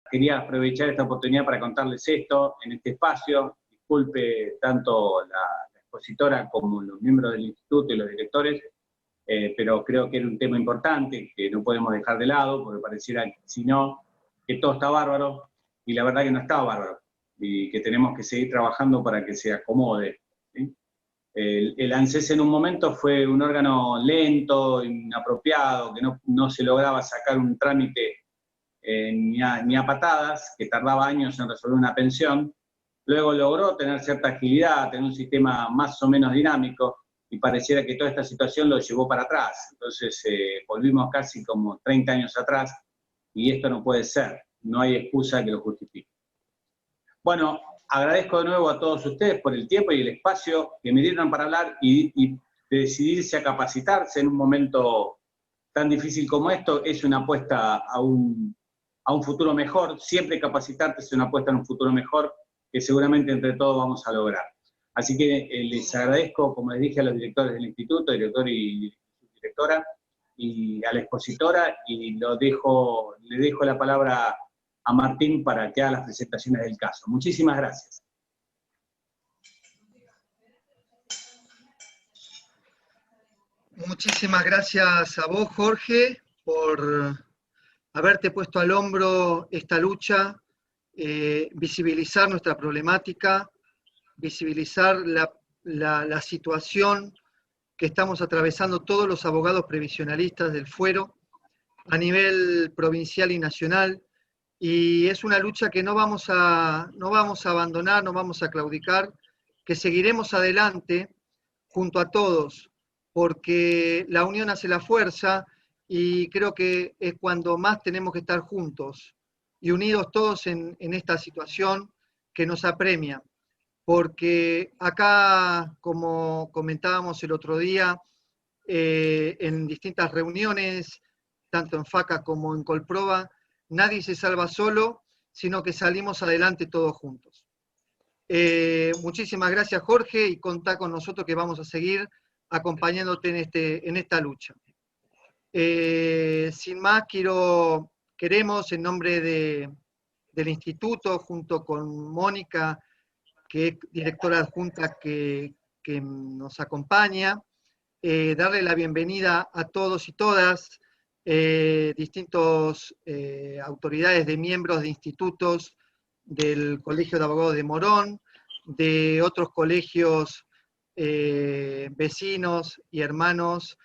Quería aprovechar esta oportunidad para contarles esto en este espacio. Disculpe tanto la expositora como los miembros del instituto y los directores, pero creo que era un tema importante que no podemos dejar de lado, porque pareciera, si no, que todo está bárbaro, y la verdad que no está bárbaro, y que tenemos que seguir trabajando para que se acomode, ¿sí? El ANSES en un momento fue un órgano lento, inapropiado, que no se lograba sacar un trámite ni a patadas, que tardaba años en resolver una pensión. Luego logró tener cierta agilidad, tener un sistema más o menos dinámico, y pareciera que toda esta situación lo llevó para atrás. Entonces volvimos casi como 30 años atrás, y esto no puede ser, no hay excusa que lo justifique. Bueno, agradezco de nuevo a todos ustedes por el tiempo y el espacio que me dieron para hablar y decidirse a capacitarse en un momento tan difícil como esto. Es una apuesta a un futuro mejor. Siempre capacitarte es una apuesta en un futuro mejor que seguramente entre todos vamos a lograr. Así que les agradezco, como les dije, a los directores del instituto, director y directora, y a la expositora, y le dejo la palabra a Martín para que haga las presentaciones del caso. Muchísimas gracias. Muchísimas gracias a vos, Jorge, por haberte puesto al hombro esta lucha, visibilizar nuestra problemática, visibilizar la situación que estamos atravesando todos los abogados previsionalistas del fuero a nivel provincial y nacional, y es una lucha que no vamos a abandonar, no vamos a claudicar, que seguiremos adelante junto a todos, porque la unión hace la fuerza, y creo que es cuando más tenemos que estar juntos y unidos todos en esta situación que nos apremia. Porque acá, como comentábamos el otro día, en distintas reuniones, tanto en FACA como en Colproba, nadie se salva solo, sino que salimos adelante todos juntos. Muchísimas gracias, Jorge, y contá con nosotros que vamos a seguir acompañándote en esta lucha. Sin más, queremos, en nombre del instituto, junto con Mónica, que es directora adjunta que nos acompaña, darle la bienvenida a todos y todas, distintos autoridades de miembros de institutos del Colegio de Abogados de Morón, de otros colegios vecinos y hermanos,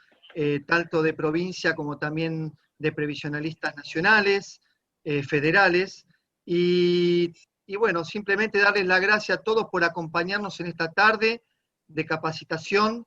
tanto de provincia como también de previsionalistas nacionales, federales, y bueno, simplemente darles la gracia a todos por acompañarnos en esta tarde de capacitación.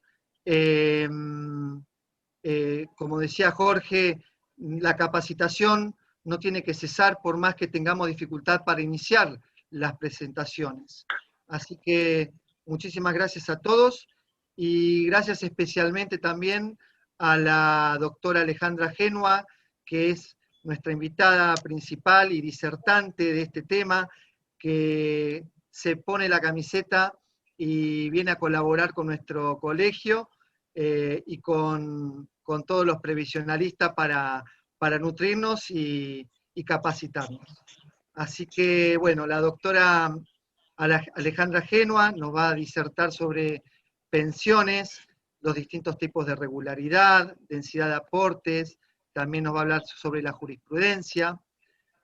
Como decía Jorge, la capacitación no tiene que cesar por más que tengamos dificultad para iniciar las presentaciones. Así que muchísimas gracias a todos, y gracias especialmente también a la doctora Alejandra Génova, que es nuestra invitada principal y disertante de este tema, que se pone la camiseta y viene a colaborar con nuestro colegio y con todos los previsionalistas para nutrirnos y capacitarnos. Así que, bueno, la doctora Alejandra Génova nos va a disertar sobre pensiones, los distintos tipos de regularidad, densidad de aportes, también nos va a hablar sobre la jurisprudencia.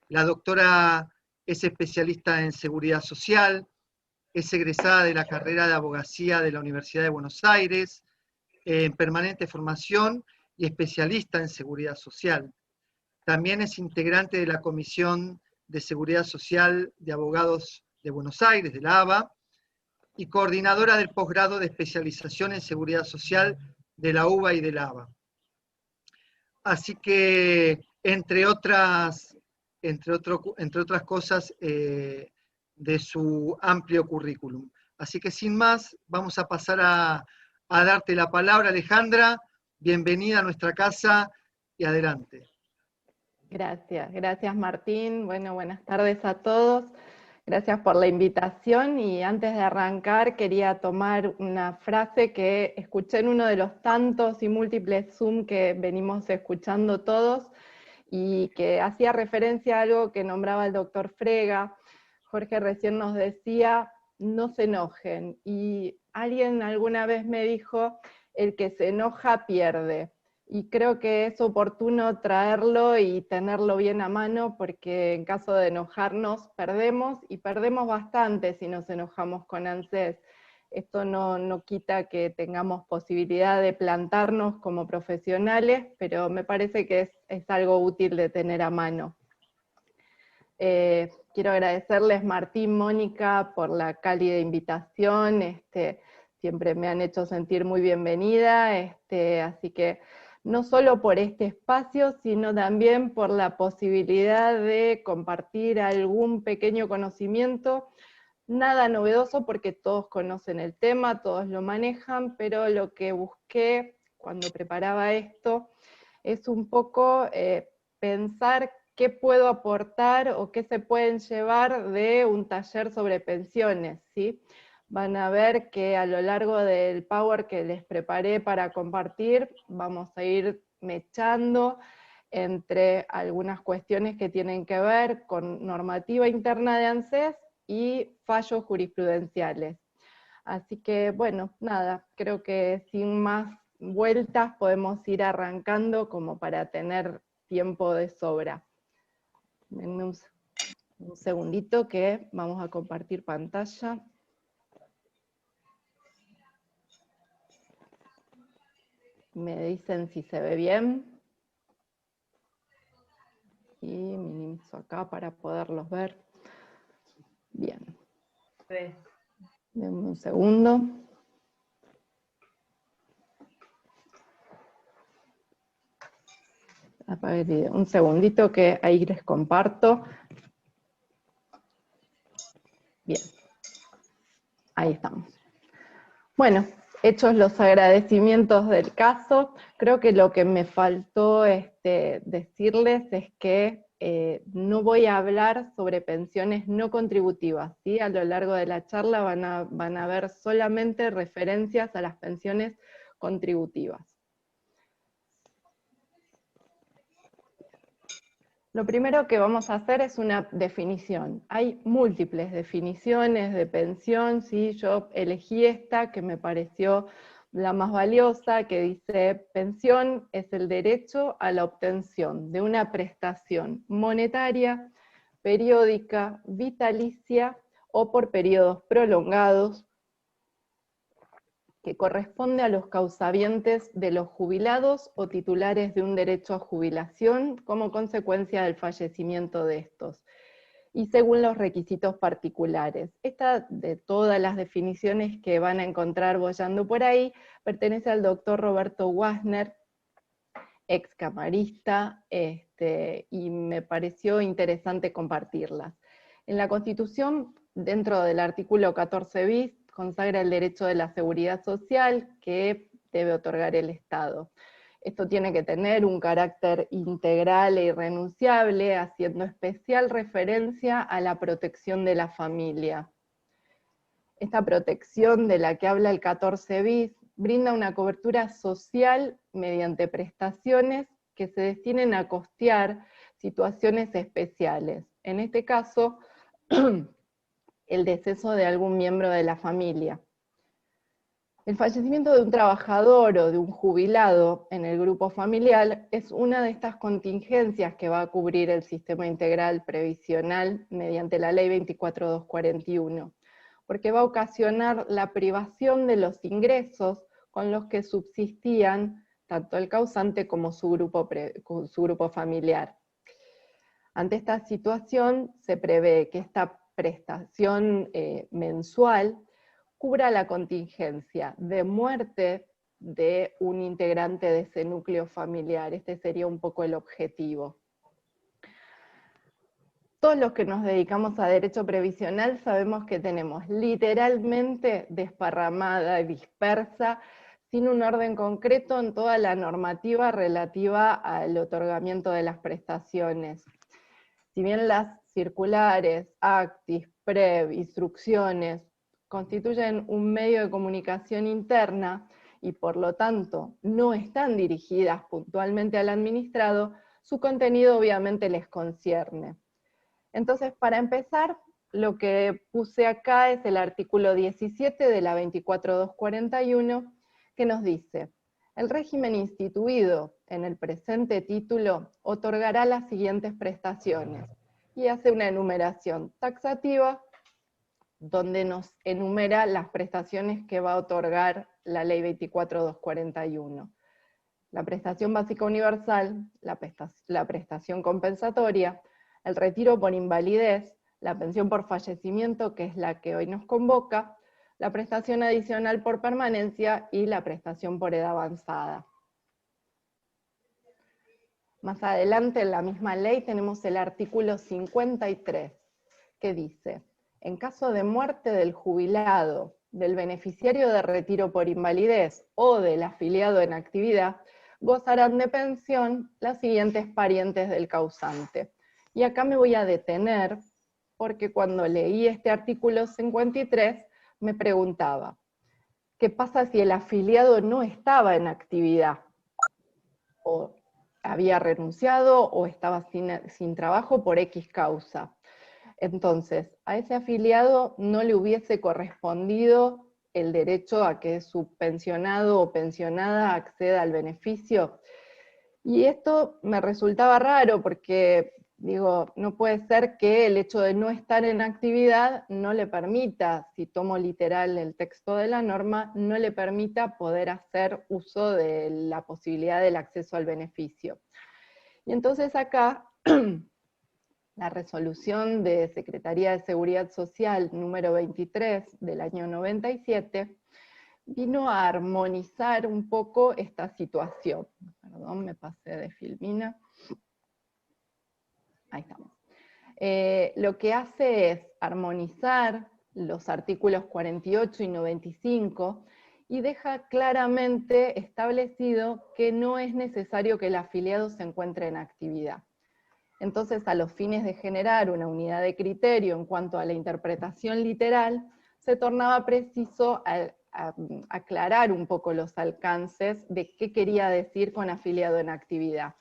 La doctora es especialista en seguridad social, es egresada de la carrera de abogacía de la Universidad de Buenos Aires, en permanente formación y especialista en seguridad social. También es integrante de la Comisión de Seguridad Social de Abogados de Buenos Aires, de la ABA, y coordinadora del posgrado de especialización en seguridad social de la UBA y de la ABA. Así que, entre otras cosas, de su amplio currículum. Así que sin más, vamos a pasar a darte la palabra, Alejandra. Bienvenida a nuestra casa y adelante. Gracias Martín. Bueno, buenas tardes a todos. Gracias por la invitación, y antes de arrancar quería tomar una frase que escuché en uno de los tantos y múltiples Zoom que venimos escuchando todos, y que hacía referencia a algo que nombraba el doctor Frega. Jorge recién nos decía, no se enojen, y alguien alguna vez me dijo, el que se enoja pierde. Y creo que es oportuno traerlo y tenerlo bien a mano, porque en caso de enojarnos perdemos, y perdemos bastante si nos enojamos con ANSES. Esto no quita que tengamos posibilidad de plantarnos como profesionales, pero me parece que es algo útil de tener a mano. Quiero agradecerles, Martín, Mónica, por la cálida invitación. Siempre me han hecho sentir muy bienvenida, así que no solo por este espacio, sino también por la posibilidad de compartir algún pequeño conocimiento. Nada novedoso porque todos conocen el tema, todos lo manejan, pero lo que busqué cuando preparaba esto es un poco pensar qué puedo aportar o qué se pueden llevar de un taller sobre pensiones, ¿sí? Van a ver que a lo largo del Power que les preparé para compartir, vamos a ir mechando entre algunas cuestiones que tienen que ver con normativa interna de ANSES y fallos jurisprudenciales. Así que, bueno, nada, creo que sin más vueltas podemos ir arrancando como para tener tiempo de sobra. Denme un segundito que vamos a compartir pantalla. Me dicen si se ve bien. Y minimizo acá para poderlos ver. Bien. Denme un segundo. Apague el video. Un segundito que ahí les comparto. Bien. Ahí estamos. Bueno, hechos los agradecimientos del caso, creo que lo que me faltó decirles es que no voy a hablar sobre pensiones no contributivas, ¿sí? A lo largo de la charla van a ver solamente referencias a las pensiones contributivas. Lo primero que vamos a hacer es una definición. Hay múltiples definiciones de pensión, ¿sí? Yo elegí esta que me pareció la más valiosa, que dice: pensión es el derecho a la obtención de una prestación monetaria, periódica, vitalicia o por periodos prolongados, que corresponde a los causavientes de los jubilados o titulares de un derecho a jubilación como consecuencia del fallecimiento de estos, y según los requisitos particulares. Esta, de todas las definiciones que van a encontrar boyando por ahí, pertenece al doctor Roberto Wasner, ex camarista, y me pareció interesante compartirlas. En la Constitución, dentro del artículo 14 bis, consagra el derecho de la seguridad social que debe otorgar el Estado. Esto tiene que tener un carácter integral e irrenunciable, haciendo especial referencia a la protección de la familia. Esta protección de la que habla el 14 bis brinda una cobertura social mediante prestaciones que se destinen a costear situaciones especiales. En este caso, el deceso de algún miembro de la familia. El fallecimiento de un trabajador o de un jubilado en el grupo familiar es una de estas contingencias que va a cubrir el sistema integral previsional mediante la ley 24241, porque va a ocasionar la privación de los ingresos con los que subsistían tanto el causante como su grupo familiar. Ante esta situación se prevé que esta prestación mensual cubra la contingencia de muerte de un integrante de ese núcleo familiar. Este sería un poco el objetivo. Todos los que nos dedicamos a derecho previsional sabemos que tenemos literalmente desparramada y dispersa, sin un orden concreto en toda la normativa relativa al otorgamiento de las prestaciones. Si bien las circulares, actis, prev, instrucciones, constituyen un medio de comunicación interna y por lo tanto no están dirigidas puntualmente al administrado, su contenido obviamente les concierne. Entonces, para empezar, lo que puse acá es el artículo 17 de la 24241, que nos dice: el régimen instituido en el presente título otorgará las siguientes prestaciones, y hace una enumeración taxativa donde nos enumera las prestaciones que va a otorgar la ley 24241. La prestación básica universal, la prestación compensatoria, el retiro por invalidez, la pensión por fallecimiento, que es la que hoy nos convoca, la prestación adicional por permanencia y la prestación por edad avanzada. Más adelante en la misma ley tenemos el artículo 53, que dice: en caso de muerte del jubilado, del beneficiario de retiro por invalidez o del afiliado en actividad, gozarán de pensión las siguientes parientes del causante. Y acá me voy a detener, porque cuando leí este artículo 53 me preguntaba, ¿qué pasa si el afiliado no estaba en actividad? O había renunciado o estaba sin trabajo por X causa. Entonces, a ese afiliado no le hubiese correspondido el derecho a que su pensionado o pensionada acceda al beneficio. Y esto me resultaba raro porque, digo, no puede ser que el hecho de no estar en actividad no le permita, si tomo literal el texto de la norma, no le permita poder hacer uso de la posibilidad del acceso al beneficio. Y entonces acá la resolución de Secretaría de Seguridad Social número 23 del año 97 vino a armonizar un poco esta situación. Perdón, me pasé de filmina. Ahí estamos. Lo que hace es armonizar los artículos 48 y 95 y deja claramente establecido que no es necesario que el afiliado se encuentre en actividad. Entonces, a los fines de generar una unidad de criterio en cuanto a la interpretación literal, se tornaba preciso aclarar un poco los alcances de qué quería decir con afiliado en actividad.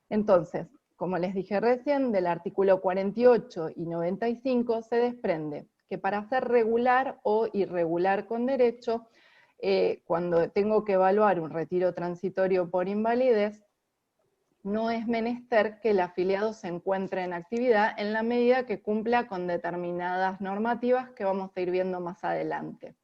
Entonces, como les dije recién, del artículo 48 y 95 se desprende que para ser regular o irregular con derecho, cuando tengo que evaluar un retiro transitorio por invalidez, no es menester que el afiliado se encuentre en actividad en la medida que cumpla con determinadas normativas que vamos a ir viendo más adelante.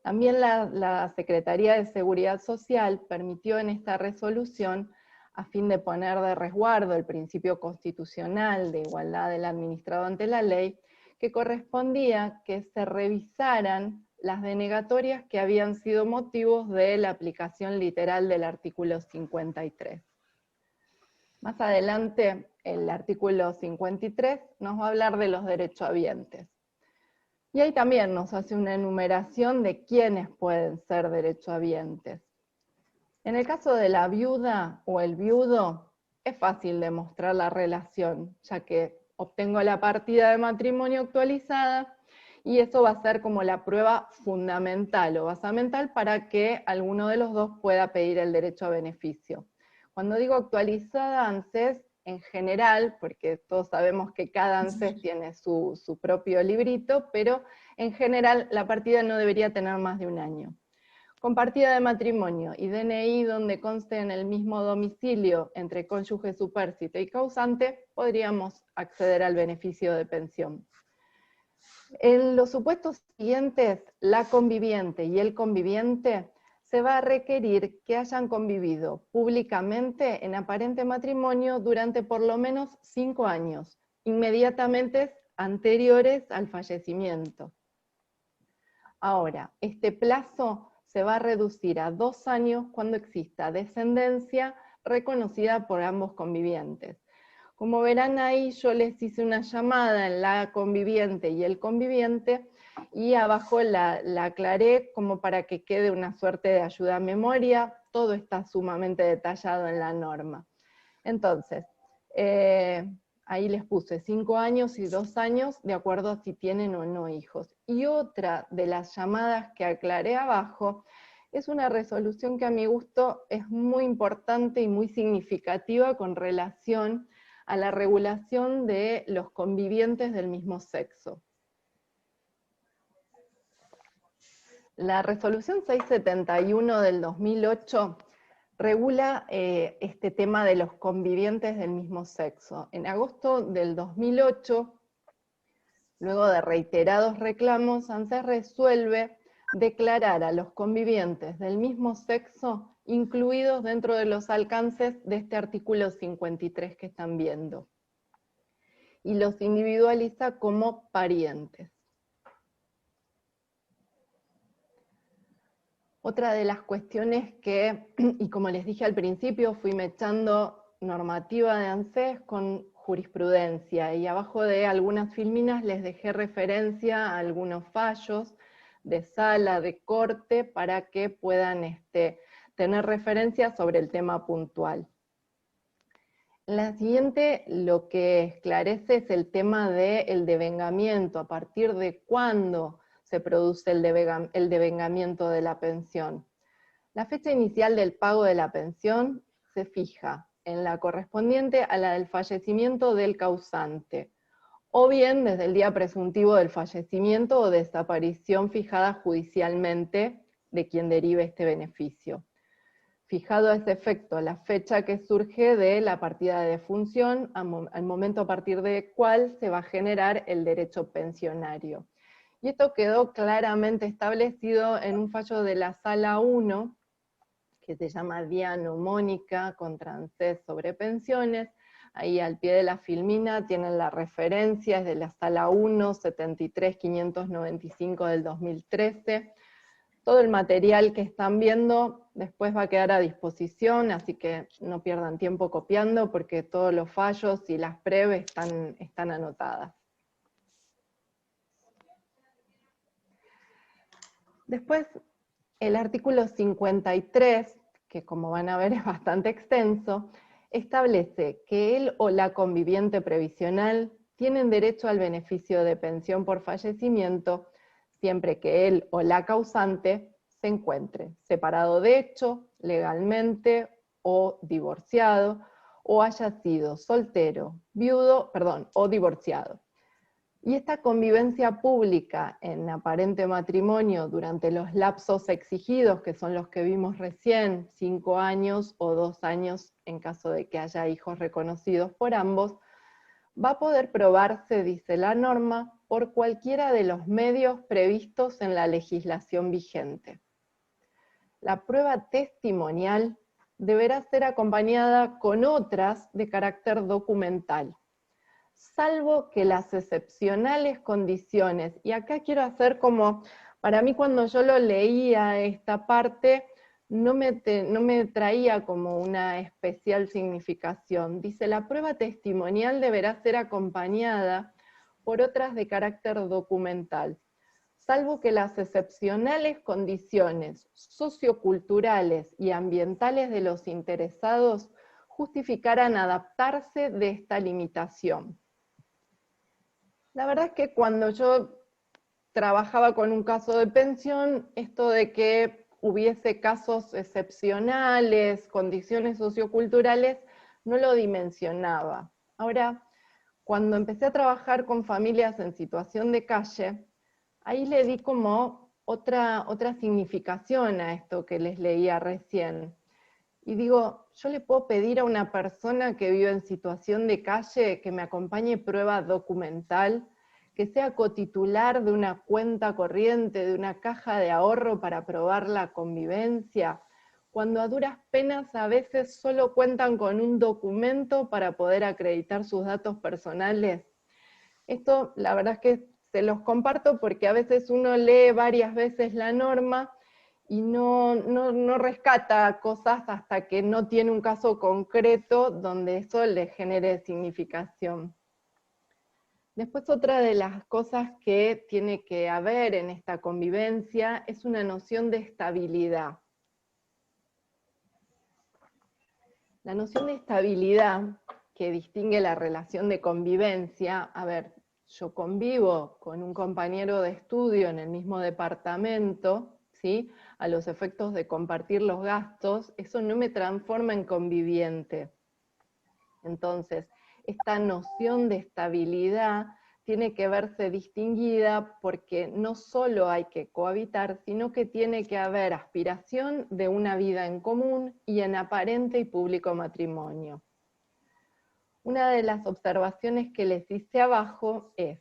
También la Secretaría de Seguridad Social permitió en esta resolución, a fin de poner de resguardo el principio constitucional de igualdad del administrado ante la ley, que correspondía que se revisaran las denegatorias que habían sido motivos de la aplicación literal del artículo 53. Más adelante, el artículo 53 nos va a hablar de los derechohabientes. Y ahí también nos hace una enumeración de quiénes pueden ser derechohabientes. En el caso de la viuda o el viudo, es fácil demostrar la relación, ya que obtengo la partida de matrimonio actualizada, y eso va a ser como la prueba fundamental o basamental para que alguno de los dos pueda pedir el derecho a beneficio. Cuando digo actualizada, ANSES, en general, porque todos sabemos que cada ANSES tiene su propio librito, pero en general la partida no debería tener más de 1 año. Con partida de matrimonio y DNI donde conste en el mismo domicilio entre cónyuge supérstite y causante, podríamos acceder al beneficio de pensión. En los supuestos siguientes, la conviviente y el conviviente se va a requerir que hayan convivido públicamente en aparente matrimonio durante por lo menos 5 años, inmediatamente anteriores al fallecimiento. Ahora, este plazo se va a reducir a 2 años cuando exista descendencia reconocida por ambos convivientes. Como verán ahí, yo les hice una llamada en la conviviente y el conviviente, y abajo la aclaré como para que quede una suerte de ayuda a memoria. Todo está sumamente detallado en la norma. Entonces, ahí les puse 5 años y 2 años, de acuerdo a si tienen o no hijos. Y otra de las llamadas que aclaré abajo Es una resolución que a mi gusto es muy importante y muy significativa con relación a la regulación de los convivientes del mismo sexo. La resolución 671 del 2008 regula este tema de los convivientes del mismo sexo. En agosto del 2008, luego de reiterados reclamos, ANSES resuelve declarar a los convivientes del mismo sexo incluidos dentro de los alcances de este artículo 53 que están viendo, y los individualiza como parientes. Otra de las cuestiones que, y como les dije al principio, fui mechando normativa de ANSES con jurisprudencia, y abajo de algunas filminas les dejé referencia a algunos fallos de sala, de corte, para que puedan tener referencia sobre el tema puntual. La siguiente lo que esclarece es el tema del devengamiento, a partir de cuándo se produce el devengamiento de la pensión. La fecha inicial del pago de la pensión se fija en la correspondiente a la del fallecimiento del causante, o bien desde el día presuntivo del fallecimiento o desaparición fijada judicialmente de quien derive este beneficio. Fijado a ese efecto la fecha que surge de la partida de defunción, al momento a partir del cual se va a generar el derecho pensionario. Y esto quedó claramente establecido en un fallo de la Sala 1, que se llama Diano Mónica contra ANSES sobre pensiones. Ahí al pie de la filmina tienen la referencia, es de la Sala 1, 73.595 del 2013. Todo el material que están viendo después va a quedar a disposición, así que no pierdan tiempo copiando, porque todos los fallos y las preves están anotadas. Después, el artículo 53, que como van a ver es bastante extenso, establece que él o la conviviente previsional tienen derecho al beneficio de pensión por fallecimiento, siempre que él o la causante se encuentre separado de hecho, legalmente, o divorciado, o haya sido soltero, viudo, o divorciado. Y esta convivencia pública en aparente matrimonio durante los lapsos exigidos, que son los que vimos recién, 5 años o 2 años en caso de que haya hijos reconocidos por ambos, va a poder probarse, dice la norma, por cualquiera de los medios previstos en la legislación vigente. La prueba testimonial deberá ser acompañada con otras de carácter documental, salvo que las excepcionales condiciones, y acá quiero hacer como, para mí cuando yo lo leía esta parte, no me traía como una especial significación. Dice, la prueba testimonial deberá ser acompañada por otras de carácter documental, salvo que las excepcionales condiciones socioculturales y ambientales de los interesados justificaran adaptarse de esta limitación. La verdad es que cuando yo trabajaba con un caso de pensión, esto de que hubiese casos excepcionales, condiciones socioculturales, no lo dimensionaba. Ahora, cuando empecé a trabajar con familias en situación de calle, ahí le di como otra significación a esto que les leía recién. Y digo, yo le puedo pedir a una persona que vive en situación de calle que me acompañe prueba documental, que sea cotitular de una cuenta corriente, de una caja de ahorro para probar la convivencia, cuando a duras penas a veces solo cuentan con un documento para poder acreditar sus datos personales. Esto la verdad es que se los comparto porque a veces uno lee varias veces la norma y no rescata cosas hasta que no tiene un caso concreto donde eso le genere significación. Después otra de las cosas que tiene que haber en esta convivencia es una noción de estabilidad. La noción de estabilidad que distingue la relación de convivencia, a ver, yo convivo con un compañero de estudio en el mismo departamento, ¿sí? A los efectos de compartir los gastos, eso no me transforma en conviviente. Entonces, esta noción de estabilidad tiene que verse distinguida porque no solo hay que cohabitar, sino que tiene que haber aspiración de una vida en común y en aparente y público matrimonio. Una de las observaciones que les hice abajo es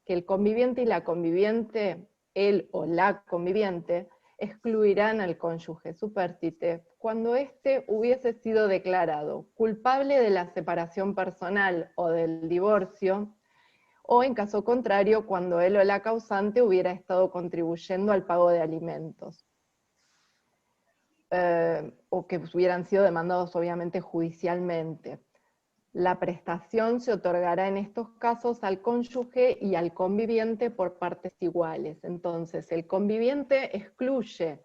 que el conviviente y la conviviente, él o la conviviente, excluirán al cónyuge supérstite cuando éste hubiese sido declarado culpable de la separación personal o del divorcio, o en caso contrario, cuando él o la causante hubiera estado contribuyendo al pago de alimentos, o que hubieran sido demandados obviamente judicialmente. La prestación se otorgará en estos casos al cónyuge y al conviviente por partes iguales. Entonces, el conviviente excluye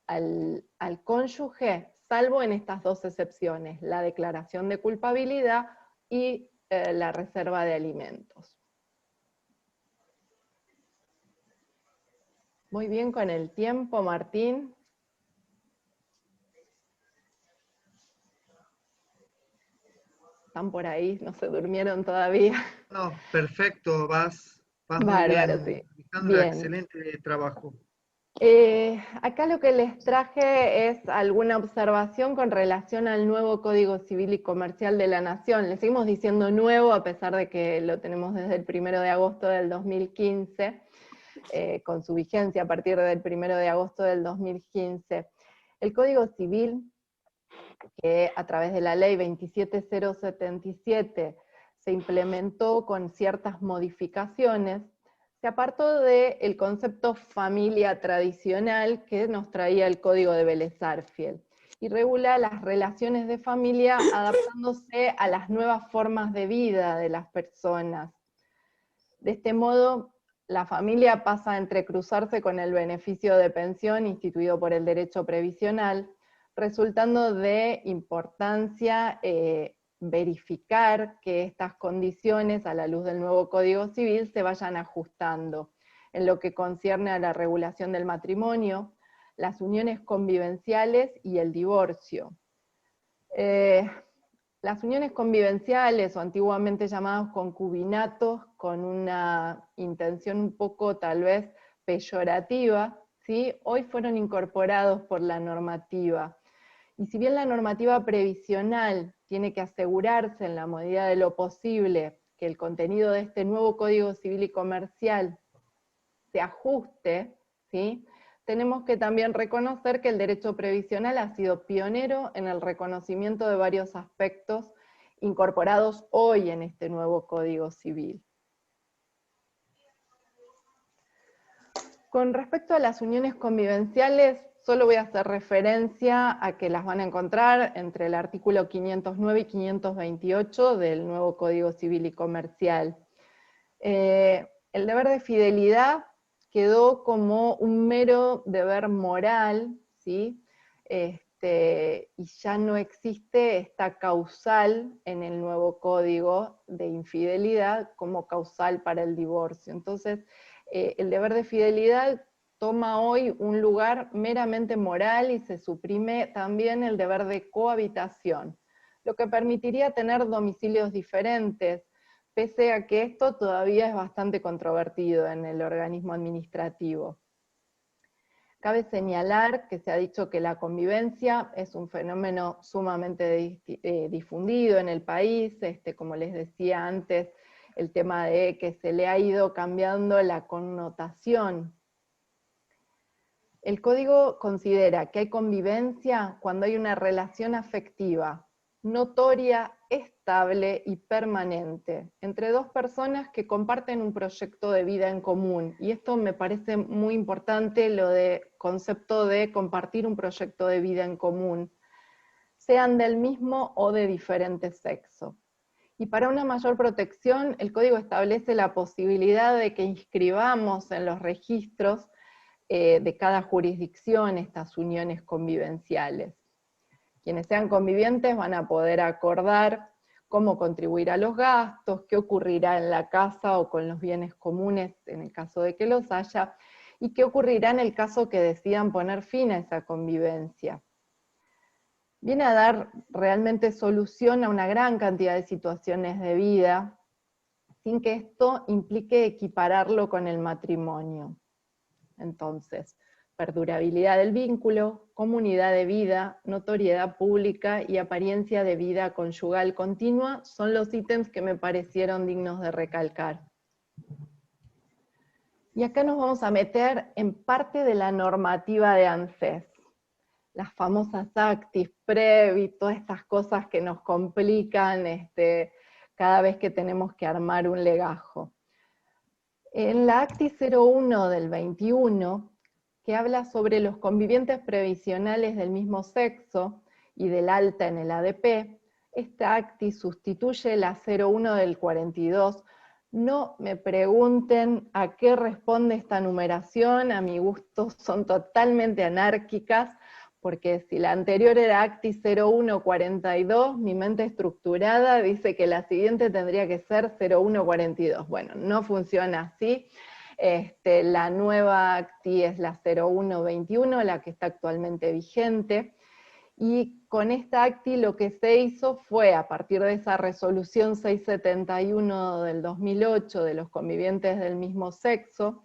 al cónyuge, salvo en estas dos excepciones, la declaración de culpabilidad y la reserva de alimentos. Muy bien con el tiempo, Martín. ¿Están por ahí? ¿No se durmieron todavía? No, perfecto, vas muy Bárbaro, bien, sí. Alejandra, Bien. excelente trabajo. Acá lo que les traje es alguna observación con relación al nuevo Código Civil y Comercial de la Nación. Le seguimos diciendo nuevo a pesar de que lo tenemos desde el 1 de agosto del 2015, con su vigencia a partir del 1 de agosto del 2015. El Código Civil, que a través de la ley 27077 se implementó con ciertas modificaciones, se apartó del concepto familia tradicional que nos traía el Código de Vélez-Sarsfield y regula las relaciones de familia adaptándose a las nuevas formas de vida de las personas. De este modo, la familia pasa a entrecruzarse con el beneficio de pensión instituido por el derecho previsional, resultando de importancia verificar que estas condiciones, a la luz del nuevo Código Civil, se vayan ajustando en lo que concierne a la regulación del matrimonio, las uniones convivenciales y el divorcio. Las uniones convivenciales, o antiguamente llamados concubinatos, con una intención un poco tal vez peyorativa, ¿sí? Hoy fueron incorporados por la normativa. Y si bien la normativa previsional tiene que asegurarse en la medida de lo posible que el contenido de este nuevo Código Civil y Comercial se ajuste, ¿sí?, tenemos que también reconocer que el derecho previsional ha sido pionero en el reconocimiento de varios aspectos incorporados hoy en este nuevo Código Civil. Con respecto a las uniones convivenciales, solo voy a hacer referencia a que las van a encontrar entre el artículo 509 y 528 del nuevo Código Civil y Comercial. El deber de fidelidad quedó como un mero deber moral, ¿sí? Y ya no existe esta causal en el nuevo código de infidelidad como causal para el divorcio. Entonces, el deber de fidelidad toma hoy un lugar meramente moral y se suprime también el deber de cohabitación, lo que permitiría tener domicilios diferentes, pese a que esto todavía es bastante controvertido en el organismo administrativo. Cabe señalar que se ha dicho que la convivencia es un fenómeno sumamente difundido en el país, como les decía antes, el tema de que se le ha ido cambiando la connotación. El código considera que hay convivencia cuando hay una relación afectiva, notoria, estable y permanente, entre dos personas que comparten un proyecto de vida en común. Y esto me parece muy importante, lo de concepto de compartir un proyecto de vida en común, sean del mismo o de diferente sexo. Y para una mayor protección, el código establece la posibilidad de que inscribamos en los registros de cada jurisdicción estas uniones convivenciales. Quienes sean convivientes van a poder acordar cómo contribuir a los gastos, qué ocurrirá en la casa o con los bienes comunes en el caso de que los haya, y qué ocurrirá en el caso que decidan poner fin a esa convivencia. Viene a dar realmente solución a una gran cantidad de situaciones de vida, sin que esto implique equipararlo con el matrimonio. Entonces, perdurabilidad del vínculo, comunidad de vida, notoriedad pública y apariencia de vida conyugal continua son los ítems que me parecieron dignos de recalcar. Y acá nos vamos a meter en parte de la normativa de ANSES. Las famosas actis, previ, todas estas cosas que nos complican cada vez que tenemos que armar un legajo. En la acti 01 del 21, que habla sobre los convivientes previsionales del mismo sexo y del alta en el ADP, esta acti sustituye la 01 del 42. No me pregunten a qué responde esta numeración, a mi gusto son totalmente anárquicas, porque si la anterior era acti 0142, mi mente estructurada dice que la siguiente tendría que ser 0142. Bueno, no funciona así. La nueva acti es la 0121, la que está actualmente vigente, y con esta acti lo que se hizo fue, a partir de esa resolución 671 del 2008 de los convivientes del mismo sexo,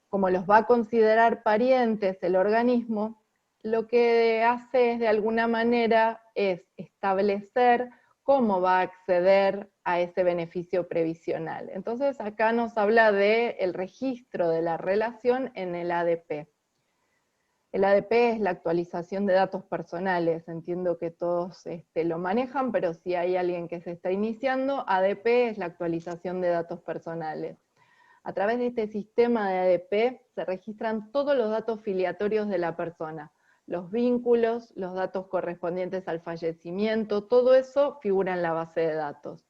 como los va a considerar parientes el organismo, lo que hace es de alguna manera es establecer cómo va a acceder a ese beneficio previsional. Entonces acá nos habla del registro de la relación en el ADP. El ADP es la actualización de datos personales, entiendo que todos lo manejan, pero si hay alguien que se está iniciando, ADP es la actualización de datos personales. A través de este sistema de ADP se registran todos los datos filiatorios de la persona, los vínculos, los datos correspondientes al fallecimiento, todo eso figura en la base de datos.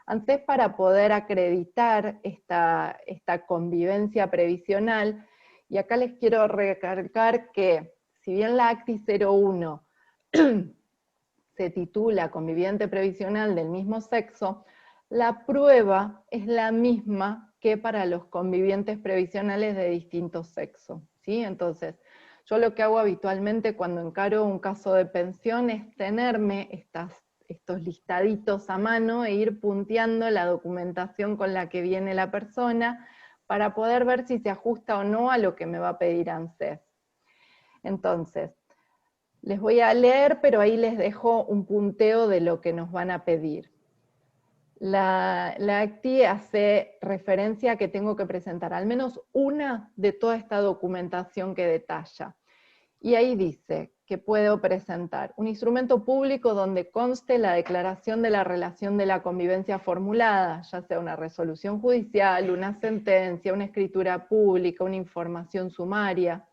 ANSES, para poder acreditar esta convivencia previsional, y acá les quiero recalcar que, si bien la acti 01 se titula conviviente previsional del mismo sexo, la prueba es la misma que para los convivientes previsionales de distinto sexo, ¿sí? Entonces, yo lo que hago habitualmente cuando encaro un caso de pensión es tenerme estos listaditos a mano e ir punteando la documentación con la que viene la persona para poder ver si se ajusta o no a lo que me va a pedir ANSES. Entonces, les voy a leer, pero ahí les dejo un punteo de lo que nos van a pedir. La acti hace referencia a que tengo que presentar al menos una de toda esta documentación que detalla. Y ahí dice que puedo presentar un instrumento público donde conste la declaración de la relación de la convivencia formulada, ya sea una resolución judicial, una sentencia, una escritura pública, una información sumaria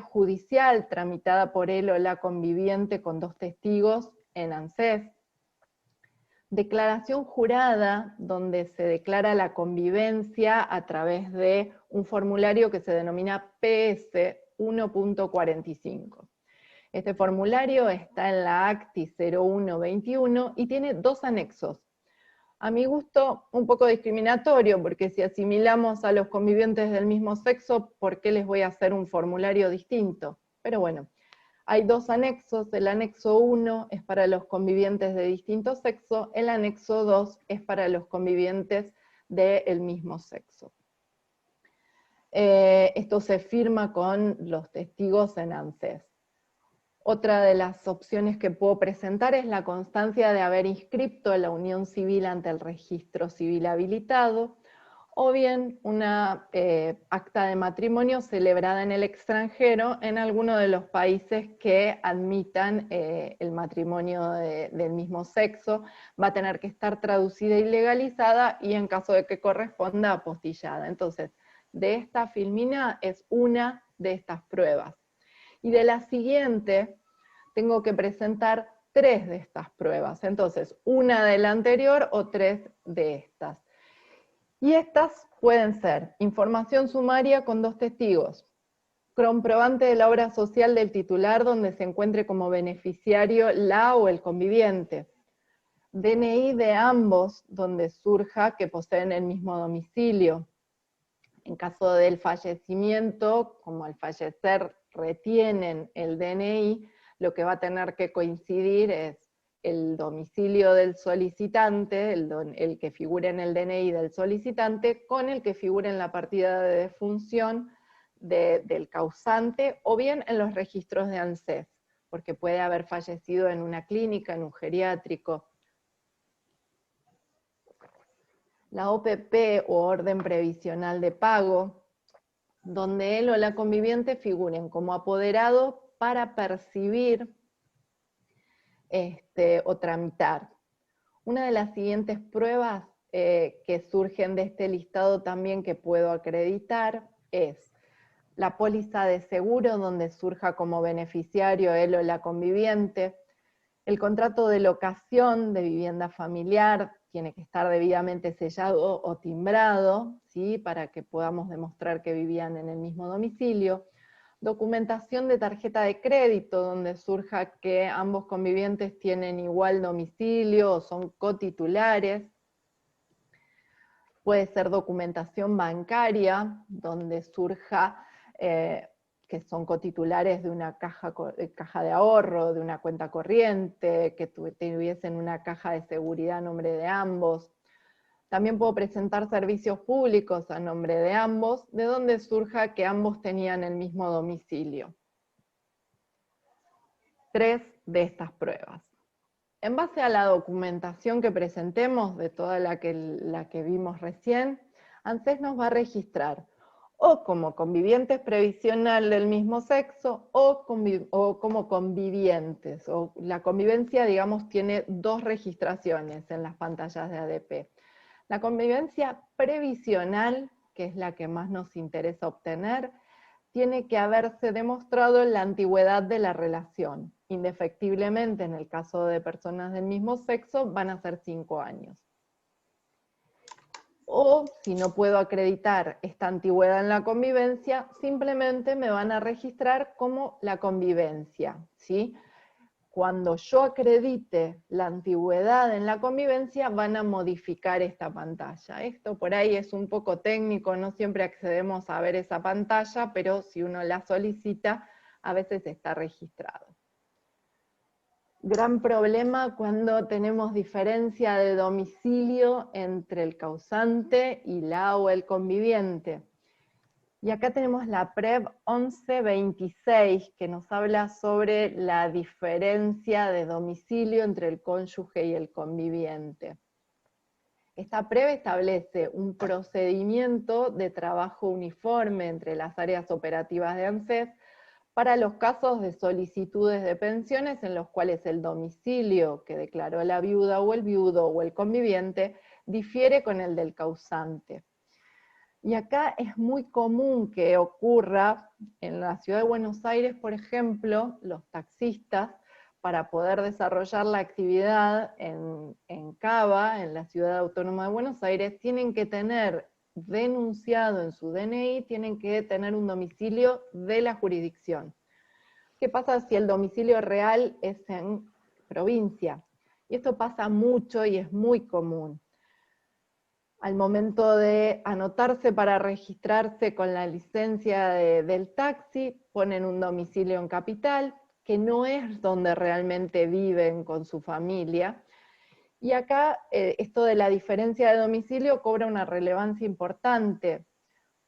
judicial tramitada por él o la conviviente con 2 testigos en ANSES, declaración jurada, donde se declara la convivencia a través de un formulario que se denomina PS 1.45. Este formulario está en la acti 0121 y tiene 2 anexos. A mi gusto, un poco discriminatorio, porque si asimilamos a los convivientes del mismo sexo, ¿por qué les voy a hacer un formulario distinto? Pero bueno, hay 2 anexos, el anexo 1 es para los convivientes de distinto sexo, el anexo 2 es para los convivientes del mismo sexo. Esto se firma con los testigos en ANSES. Otra de las opciones que puedo presentar es la constancia de haber inscripto la unión civil ante el registro civil habilitado, o bien una acta de matrimonio celebrada en el extranjero en alguno de los países que admitan el matrimonio del mismo sexo. Va a tener que estar traducida y legalizada, y en caso de que corresponda, apostillada. Entonces, de esta filmina es una de estas pruebas. Y de la siguiente tengo que presentar 3 de estas pruebas. Entonces, una de la anterior o 3 de estas. Y estas pueden ser información sumaria con 2 testigos, comprobante de la obra social del titular donde se encuentre como beneficiario la o el conviviente, DNI de ambos donde surja que poseen el mismo domicilio, En caso del fallecimiento, como al fallecer retienen el DNI, lo que va a tener que coincidir es el domicilio del solicitante, el que figure en el DNI del solicitante, con el que figure en la partida de defunción del causante, o bien en los registros de ANSES, porque puede haber fallecido en una clínica, en un geriátrico. La OPP o orden previsional de pago, donde él o la conviviente figuren como apoderado para percibir o tramitar. Una de las siguientes pruebas que surgen de este listado también que puedo acreditar es la póliza de seguro donde surja como beneficiario él o la conviviente, el contrato de locación de vivienda familiar tiene que estar debidamente sellado o timbrado, ¿sí? Para que podamos demostrar que vivían en el mismo domicilio. Documentación de tarjeta de crédito, donde surja que ambos convivientes tienen igual domicilio o son cotitulares. Puede ser documentación bancaria, donde surja que son cotitulares de una caja de ahorro, de una cuenta corriente, que tuviesen una caja de seguridad a nombre de ambos. También puedo presentar servicios públicos a nombre de ambos, de donde surja que ambos tenían el mismo domicilio. 3 de estas pruebas. En base a la documentación que presentemos, de toda la que vimos recién, ANSES nos va a registrar o como convivientes previsional del mismo sexo o como convivientes. O la convivencia, digamos, tiene 2 registraciones en las pantallas de ADP. La convivencia previsional, que es la que más nos interesa obtener, tiene que haberse demostrado la antigüedad de la relación. Indefectiblemente, en el caso de personas del mismo sexo, van a ser 5 años. O, si no puedo acreditar esta antigüedad en la convivencia, simplemente me van a registrar como la convivencia, ¿sí? Cuando yo acredite la antigüedad en la convivencia, van a modificar esta pantalla. Esto por ahí es un poco técnico, no siempre accedemos a ver esa pantalla, pero si uno la solicita, a veces está registrado. Gran problema cuando tenemos diferencia de domicilio entre el causante y la o el conviviente. Y acá tenemos la PREV 1126, que nos habla sobre la diferencia de domicilio entre el cónyuge y el conviviente. Esta PREV establece un procedimiento de trabajo uniforme entre las áreas operativas de ANSES para los casos de solicitudes de pensiones en los cuales el domicilio que declaró la viuda o el viudo o el conviviente difiere con el del causante. Y acá es muy común que ocurra en la ciudad de Buenos Aires, por ejemplo, los taxistas, para poder desarrollar la actividad en Cava, en la ciudad autónoma de Buenos Aires, tienen que tener denunciado en su DNI, tienen que tener un domicilio de la jurisdicción. ¿Qué pasa si el domicilio real es en provincia? Y esto pasa mucho y es muy común. Al momento de anotarse para registrarse con la licencia del taxi, ponen un domicilio en capital, que no es donde realmente viven con su familia. Y acá esto de la diferencia de domicilio cobra una relevancia importante,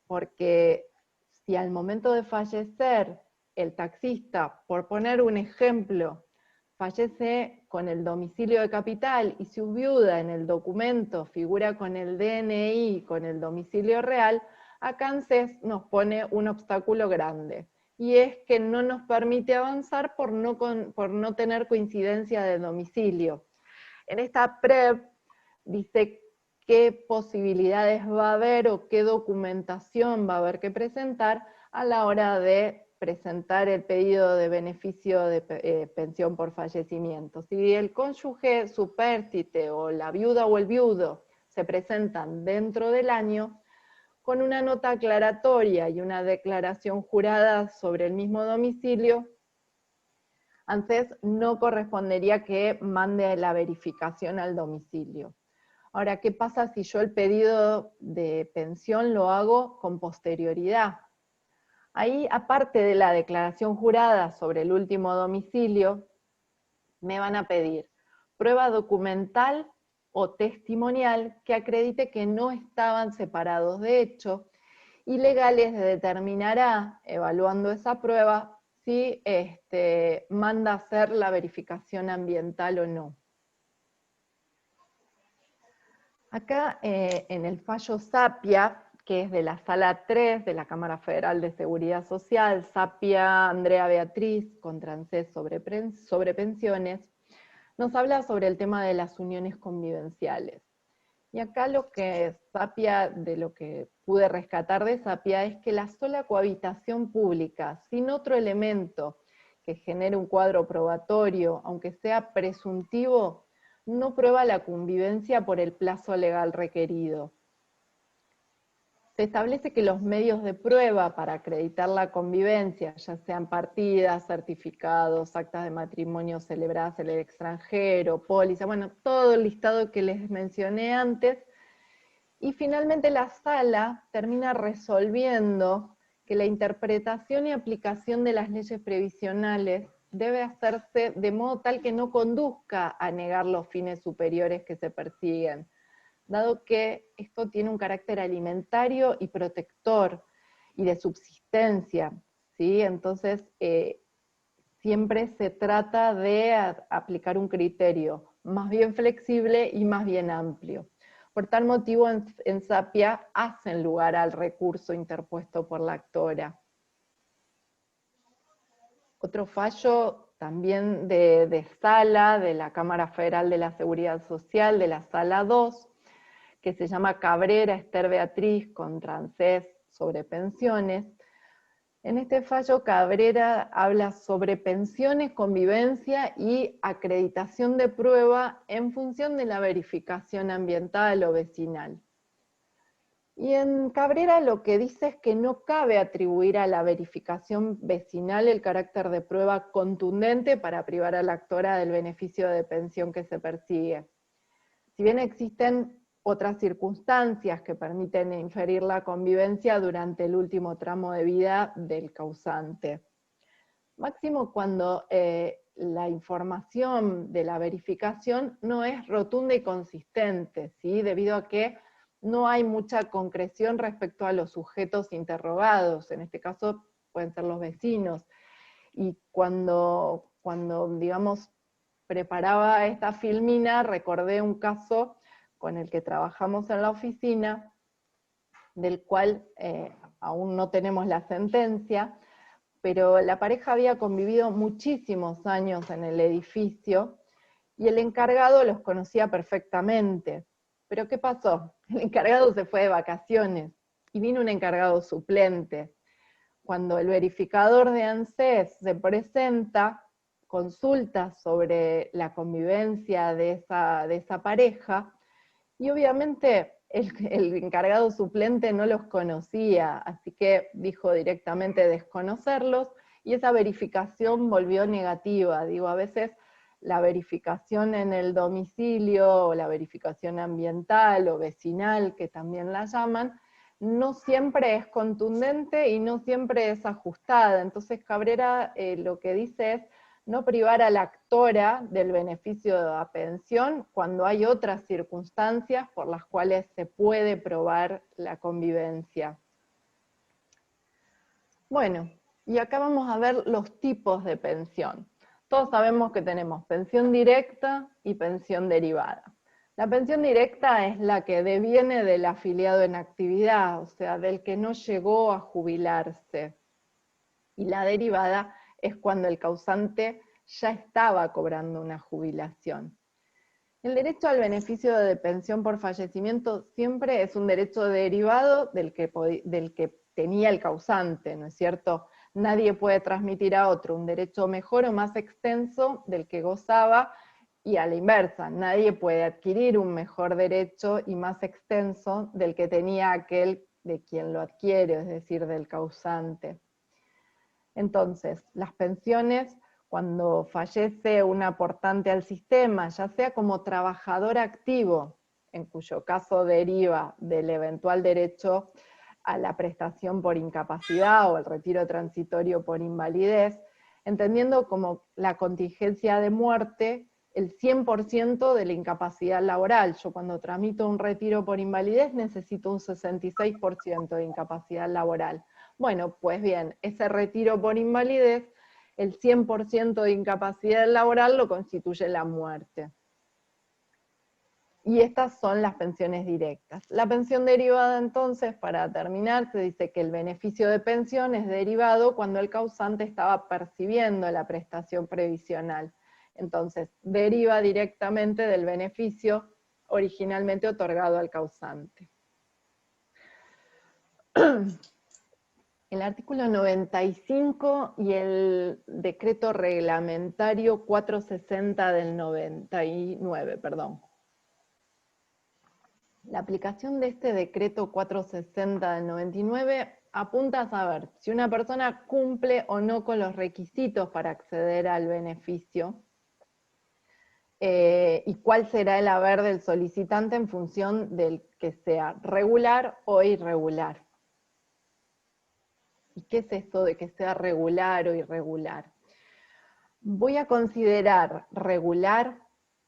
porque si al momento de fallecer el taxista, por poner un ejemplo, fallece con el domicilio de capital y su viuda en el documento figura con el DNI, con el domicilio real, acá ANSES nos pone un obstáculo grande. Y es que no nos permite avanzar por no tener coincidencia de domicilio. En esta PREV dice qué posibilidades va a haber o qué documentación va a haber que presentar a la hora de presentar el pedido de beneficio de pensión por fallecimiento. Si el cónyuge supérstite o la viuda o el viudo se presentan dentro del año, con una nota aclaratoria y una declaración jurada sobre el mismo domicilio, ANSES no correspondería que mande la verificación al domicilio. Ahora, ¿qué pasa si yo el pedido de pensión lo hago con posterioridad? Ahí, aparte de la declaración jurada sobre el último domicilio, me van a pedir prueba documental o testimonial que acredite que no estaban separados de hecho, y Legales determinará, evaluando esa prueba, si manda a hacer la verificación ambiental o no. Acá en el fallo Sapia, que es de la Sala 3 de la Cámara Federal de Seguridad Social, Sapia Andrea Beatriz contra ANSES sobre pensiones, nos habla sobre el tema de las uniones convivenciales. Y acá lo que Sapia, de lo que pude rescatar de Sapia, es que la sola cohabitación pública, sin otro elemento que genere un cuadro probatorio, aunque sea presuntivo, no prueba la convivencia por el plazo legal requerido. Se establece que los medios de prueba para acreditar la convivencia, ya sean partidas, certificados, actas de matrimonio celebradas en el extranjero, póliza, bueno, todo el listado que les mencioné antes, y finalmente la sala termina resolviendo que la interpretación y aplicación de las leyes previsionales debe hacerse de modo tal que no conduzca a negar los fines superiores que se persiguen, dado que esto tiene un carácter alimentario y protector, y de subsistencia, ¿sí? Entonces, siempre se trata de aplicar un criterio más bien flexible y más bien amplio. Por tal motivo, en Sapia hacen lugar al recurso interpuesto por la actora. Otro fallo también de sala, de la Cámara Federal de la Seguridad Social, de la Sala 2, que se llama Cabrera Esther Beatriz contra ANSES sobre pensiones. En este fallo Cabrera habla sobre pensiones, convivencia y acreditación de prueba en función de la verificación ambiental o vecinal. Y en Cabrera lo que dice es que no cabe atribuir a la verificación vecinal el carácter de prueba contundente para privar a la actora del beneficio de pensión que se persigue. Si bien existen otras circunstancias que permiten inferir la convivencia durante el último tramo de vida del causante. Máximo cuando la información de la verificación no es rotunda y consistente, ¿sí? Debido a que no hay mucha concreción respecto a los sujetos interrogados, en este caso pueden ser los vecinos. Y cuando digamos, preparaba esta filmina, recordé un caso con el que trabajamos en la oficina, del cual aún no tenemos la sentencia, pero la pareja había convivido muchísimos años en el edificio, y el encargado los conocía perfectamente. Pero ¿qué pasó? El encargado se fue de vacaciones, y vino un encargado suplente. Cuando el verificador de ANSES se presenta, consulta sobre la convivencia de esa pareja, y obviamente el encargado suplente no los conocía, así que dijo directamente desconocerlos, y esa verificación volvió negativa. Digo, a veces la verificación en el domicilio, o la verificación ambiental o vecinal, que también la llaman, no siempre es contundente y no siempre es ajustada. Entonces Cabrera lo que dice es no privar a la actora del beneficio de la pensión cuando hay otras circunstancias por las cuales se puede probar la convivencia. Bueno, y acá vamos a ver los tipos de pensión. Todos sabemos que tenemos pensión directa y pensión derivada. La pensión directa es la que deviene del afiliado en actividad, o sea, del que no llegó a jubilarse. Y la derivada es cuando el causante ya estaba cobrando una jubilación. El derecho al beneficio de pensión por fallecimiento siempre es un derecho derivado del que tenía el causante, ¿no es cierto? Nadie puede transmitir a otro un derecho mejor o más extenso del que gozaba, y a la inversa, nadie puede adquirir un mejor derecho y más extenso del que tenía aquel de quien lo adquiere, es decir, del causante. Entonces, las pensiones, cuando fallece un aportante al sistema, ya sea como trabajador activo en cuyo caso deriva del eventual derecho a la prestación por incapacidad o el retiro transitorio por invalidez, entendiendo como la contingencia de muerte el 100% de la incapacidad laboral. Yo cuando tramito un retiro por invalidez necesito un 66% de incapacidad laboral. Bueno, pues bien, ese retiro por invalidez, el 100% de incapacidad laboral lo constituye la muerte. Y estas son las pensiones directas. La pensión derivada, entonces, para terminar, se dice que el beneficio de pensión es derivado cuando el causante estaba percibiendo la prestación previsional. Entonces, deriva directamente del beneficio originalmente otorgado al causante. El artículo 95 y el decreto reglamentario 460 del 99, perdón. La aplicación de este decreto 460 del 99 apunta a saber si una persona cumple o no con los requisitos para acceder al beneficio y cuál será el haber del solicitante en función del que sea regular o irregular. ¿Y qué es esto de que sea regular o irregular? Voy a considerar regular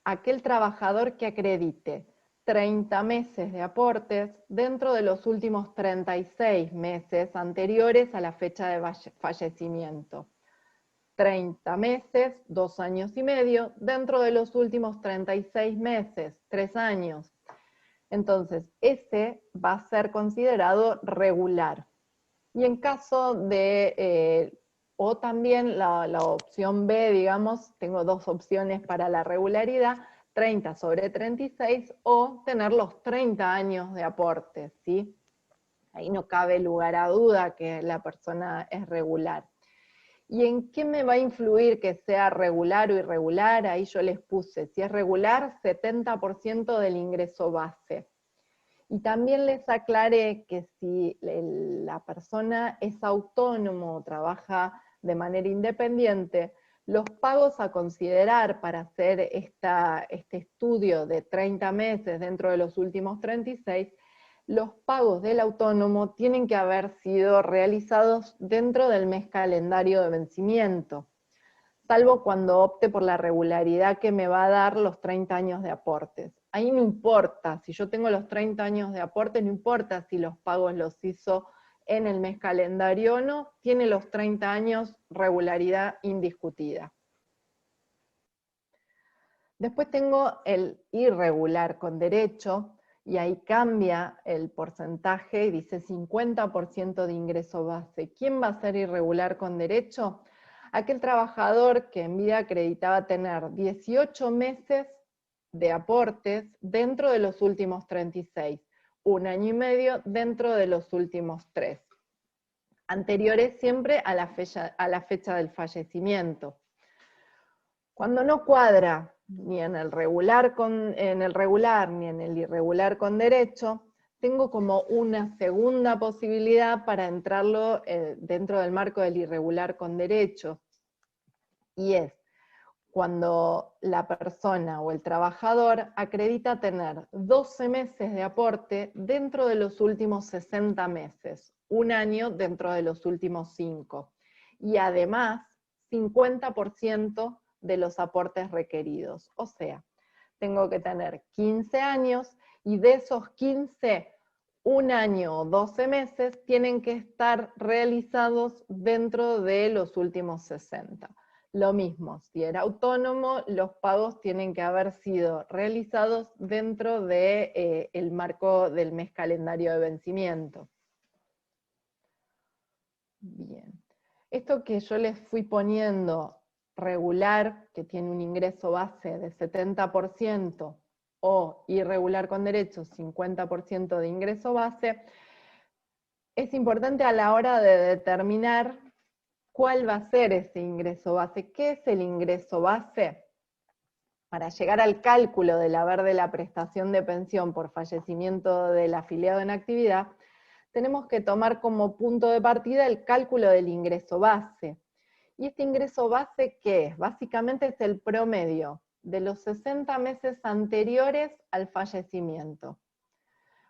aquel trabajador que acredite 30 meses de aportes dentro de los últimos 36 meses anteriores a la fecha de fallecimiento. 30 meses, 2 años y medio, dentro de los últimos 36 meses, 3 años. Entonces, ese va a ser considerado regular. Y en caso de, o también la opción B, digamos, tengo dos opciones para la regularidad, 30 sobre 36 o tener los 30 años de aporte, ¿sí? Ahí no cabe lugar a duda que la persona es regular. ¿Y en qué me va a influir que sea regular o irregular? Ahí yo les puse, si es regular, 70% del ingreso base. Y también les aclaré que si la persona es autónomo, trabaja de manera independiente, los pagos a considerar para hacer este estudio de 30 meses dentro de los últimos 36, los pagos del autónomo tienen que haber sido realizados dentro del mes calendario de vencimiento, salvo cuando opte por la regularidad que me va a dar los 30 años de aportes. Ahí no importa, si yo tengo los 30 años de aportes, no importa si los pagos los hizo en el mes calendario o no, tiene los 30 años, regularidad indiscutida. Después tengo el irregular con derecho, y ahí cambia el porcentaje y dice 50% de ingreso base. ¿Quién va a ser irregular con derecho? Aquel trabajador que en vida acreditaba tener 18 meses de aportes dentro de los últimos 36, 1 año y medio dentro de los últimos 3, anteriores siempre a la fecha del fallecimiento. Cuando no cuadra ni en el regular ni en el irregular con derecho, tengo como una segunda posibilidad para entrarlo dentro del marco del irregular con derecho, y es cuando la persona o el trabajador acredita tener 12 meses de aporte dentro de los últimos 60 meses, 1 año dentro de los últimos 5, y además 50% de los aportes requeridos. O sea, tengo que tener 15 años y de esos 15, 1 año o 12 meses tienen que estar realizados dentro de los últimos 60. Lo mismo, si era autónomo, los pagos tienen que haber sido realizados dentro de, el marco del mes calendario de vencimiento. Bien. Esto que yo les fui poniendo regular, que tiene un ingreso base de 70%, o irregular con derecho, 50% de ingreso base, es importante a la hora de determinar cuál va a ser ese ingreso base. ¿Qué es el ingreso base? Para llegar al cálculo del haber de la prestación de pensión por fallecimiento del afiliado en actividad, tenemos que tomar como punto de partida el cálculo del ingreso base. ¿Y este ingreso base qué es? Básicamente es el promedio de los 60 meses anteriores al fallecimiento.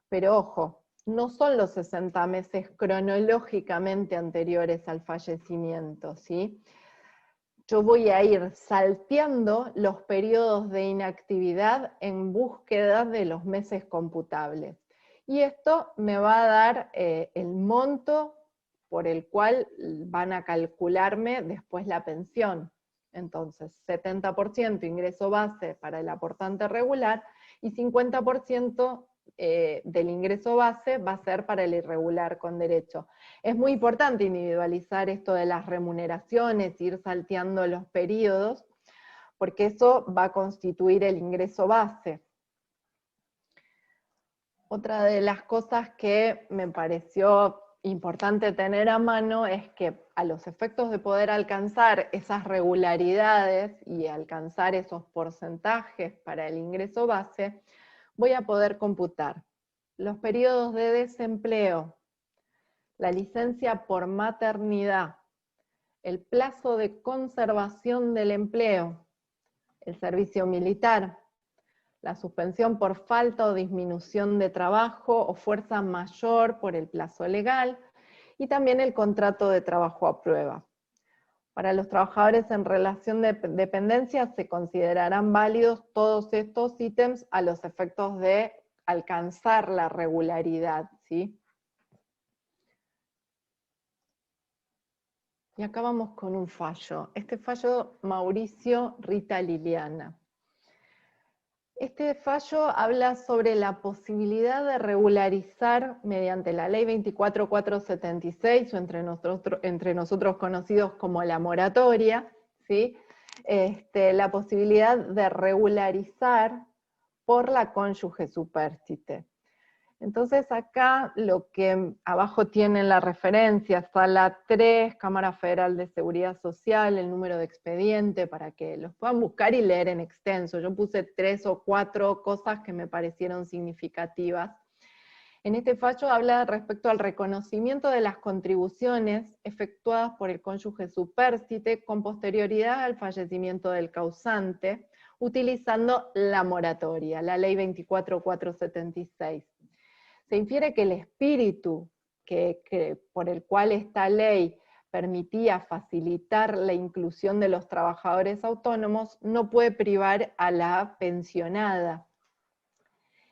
Pero ojo, no son los 60 meses cronológicamente anteriores al fallecimiento, ¿sí? Yo voy a ir salteando los periodos de inactividad en búsqueda de los meses computables. Y esto me va a dar el monto por el cual van a calcularme después la pensión. Entonces, 70% ingreso base para el aportante regular y 50% del ingreso base va a ser para el irregular con derecho. Es muy importante individualizar esto de las remuneraciones, ir salteando los periodos, porque eso va a constituir el ingreso base. Otra de las cosas que me pareció importante tener a mano es que a los efectos de poder alcanzar esas regularidades y alcanzar esos porcentajes para el ingreso base, voy a poder computar los periodos de desempleo, la licencia por maternidad, el plazo de conservación del empleo, el servicio militar, la suspensión por falta o disminución de trabajo o fuerza mayor por el plazo legal, y también el contrato de trabajo a prueba. Para los trabajadores en relación de dependencia se considerarán válidos todos estos ítems a los efectos de alcanzar la regularidad, ¿sí? Y acá vamos con un fallo. Este fallo, Mauricio, Rita, Liliana. Este fallo habla sobre la posibilidad de regularizar mediante la ley 24476, o entre nosotros conocidos como la moratoria, ¿sí? La posibilidad de regularizar por la cónyuge supérstite. Entonces acá lo que abajo tienen la referencia, sala 3, Cámara Federal de Seguridad Social, el número de expediente, para que los puedan buscar y leer en extenso. Yo puse 3 o 4 cosas que me parecieron significativas. En este fallo habla respecto al reconocimiento de las contribuciones efectuadas por el cónyuge supérstite con posterioridad al fallecimiento del causante, utilizando la moratoria, la ley 24476. Se infiere que el espíritu por el cual esta ley permitía facilitar la inclusión de los trabajadores autónomos no puede privar a la pensionada.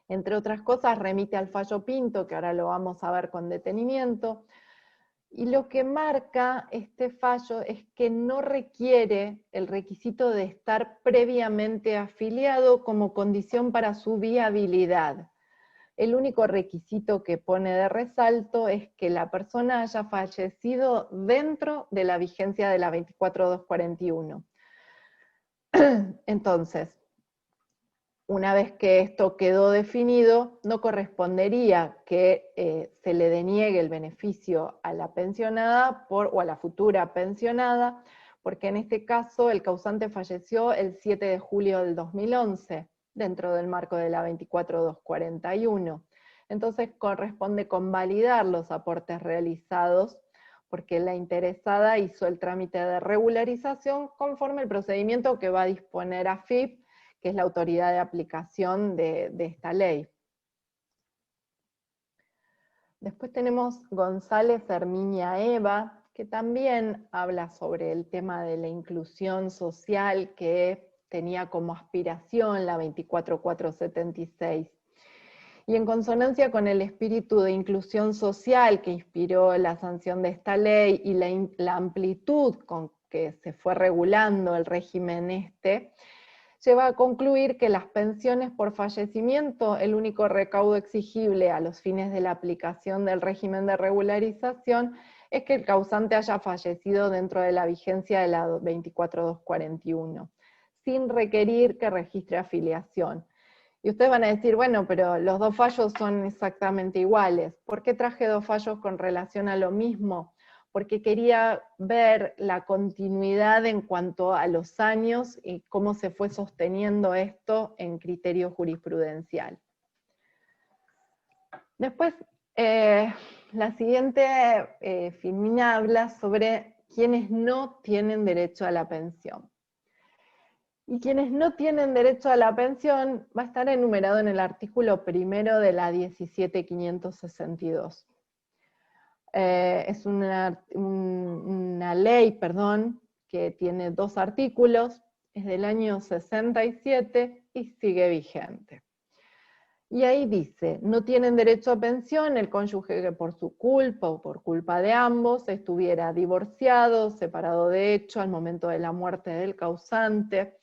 Entre otras cosas, remite al fallo Pinto, que ahora lo vamos a ver con detenimiento, y lo que marca este fallo es que no requiere el requisito de estar previamente afiliado como condición para su viabilidad. El único requisito que pone de resalto es que la persona haya fallecido dentro de la vigencia de la 24241. Entonces, una vez que esto quedó definido, no correspondería que se le deniegue el beneficio a la pensionada o a la futura pensionada, porque en este caso el causante falleció el 7 de julio del 2011, dentro del marco de la 24241. Entonces corresponde convalidar los aportes realizados, porque la interesada hizo el trámite de regularización conforme al procedimiento que va a disponer AFIP, que es la autoridad de aplicación de esta ley. Después tenemos González Herminia Eva, que también habla sobre el tema de la inclusión social que tenía como aspiración la 24476. Y en consonancia con el espíritu de inclusión social que inspiró la sanción de esta ley y la amplitud con que se fue regulando el régimen lleva a concluir que las pensiones por fallecimiento, el único recaudo exigible a los fines de la aplicación del régimen de regularización, es que el causante haya fallecido dentro de la vigencia de la 24241, sin requerir que registre afiliación. Y ustedes van a decir, bueno, pero los dos fallos son exactamente iguales. ¿Por qué traje dos fallos con relación a lo mismo? Porque quería ver la continuidad en cuanto a los años y cómo se fue sosteniendo esto en criterio jurisprudencial. Después, la siguiente filmina, habla sobre quienes no tienen derecho a la pensión. Y quienes no tienen derecho a la pensión va a estar enumerado en el artículo 1 de la 17.562. Es una ley, que tiene 2 artículos, es del año 67 y sigue vigente. Y ahí dice, no tienen derecho a pensión el cónyuge que por su culpa o por culpa de ambos estuviera divorciado, separado de hecho al momento de la muerte del causante.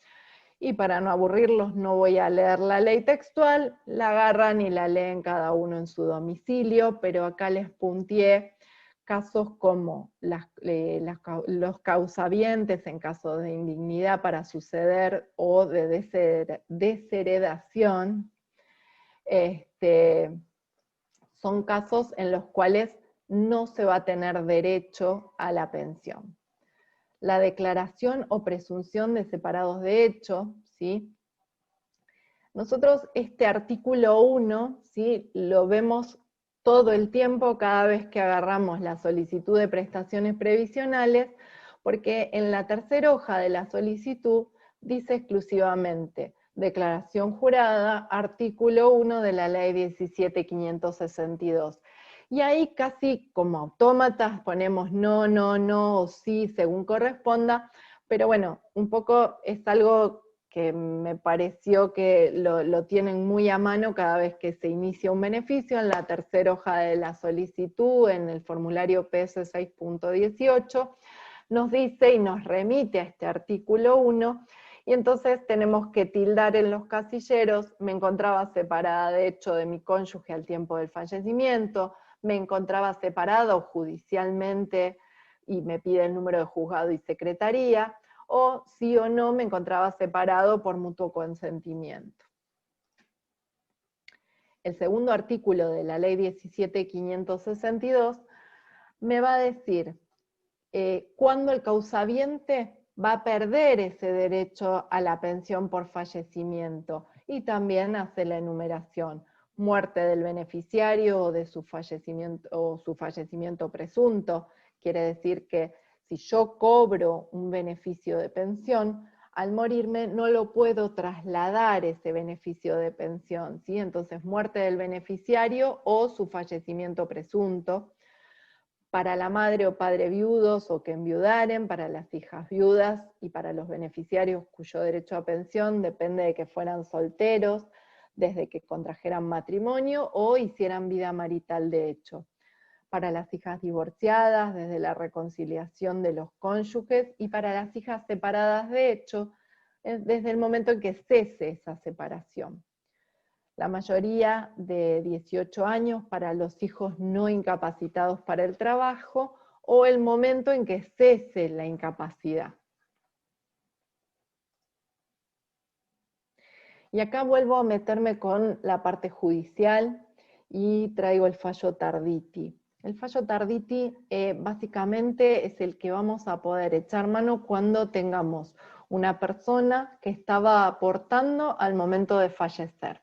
Y para no aburrirlos no voy a leer la ley textual, la agarran y la leen cada uno en su domicilio, pero acá les punteé casos como los causavientes en caso de indignidad para suceder o de desheredación. Son casos en los cuales no se va a tener derecho a la pensión. La declaración o presunción de separados de hecho, ¿sí? Nosotros este artículo 1, ¿sí?, lo vemos todo el tiempo cada vez que agarramos la solicitud de prestaciones previsionales, porque en la tercera hoja de la solicitud dice exclusivamente declaración jurada, artículo 1 de la ley 17.562. Y ahí casi como autómatas ponemos no, no, no, o sí, según corresponda, pero bueno, un poco es algo que me pareció que lo tienen muy a mano cada vez que se inicia un beneficio. En la tercera hoja de la solicitud, en el formulario PS 6.18, nos dice y nos remite a este artículo 1, y entonces tenemos que tildar en los casilleros, me encontraba separada de hecho de mi cónyuge al tiempo del fallecimiento, me encontraba separado judicialmente y me pide el número de juzgado y secretaría, o sí o no me encontraba separado por mutuo consentimiento. El segundo artículo de la ley 17.562 me va a decir cuándo el causaviente va a perder ese derecho a la pensión por fallecimiento, y también hace la enumeración: muerte del beneficiario o de su fallecimiento presunto. Quiere decir que si yo cobro un beneficio de pensión, al morirme no lo puedo trasladar ese beneficio de pensión, ¿sí? Entonces, muerte del beneficiario o su fallecimiento presunto. Para la madre o padre viudos o que enviudaren, para las hijas viudas y para los beneficiarios cuyo derecho a pensión depende de que fueran solteros, desde que contrajeran matrimonio o hicieran vida marital de hecho. Para las hijas divorciadas, desde la reconciliación de los cónyuges, y para las hijas separadas de hecho, desde el momento en que cese esa separación. La mayoría de 18 años para los hijos no incapacitados para el trabajo, o el momento en que cese la incapacidad. Y acá vuelvo a meterme con la parte judicial y traigo el fallo Tarditi. El fallo Tarditi básicamente es el que vamos a poder echar mano cuando tengamos una persona que estaba aportando al momento de fallecer.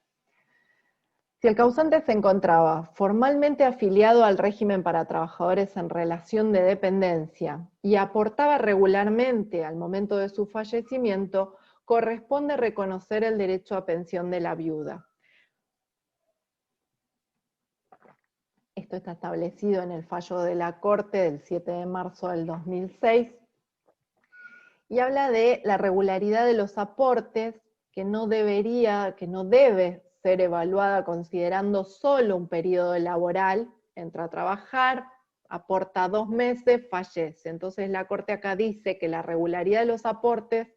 Si el causante se encontraba formalmente afiliado al régimen para trabajadores en relación de dependencia y aportaba regularmente al momento de su fallecimiento, corresponde reconocer el derecho a pensión de la viuda. Esto está establecido en el fallo de la Corte del 7 de marzo del 2006, y habla de la regularidad de los aportes, que no debe ser evaluada considerando solo un periodo laboral. Entra a trabajar, aporta 2 meses, fallece. Entonces la Corte acá dice que la regularidad de los aportes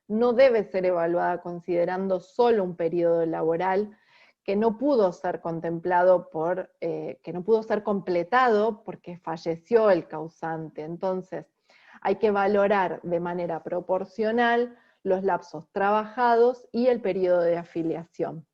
no debe ser evaluada considerando solo un periodo laboral que no pudo ser contemplado que no pudo ser completado porque falleció el causante. Entonces hay que valorar de manera proporcional los lapsos trabajados y el periodo de afiliación.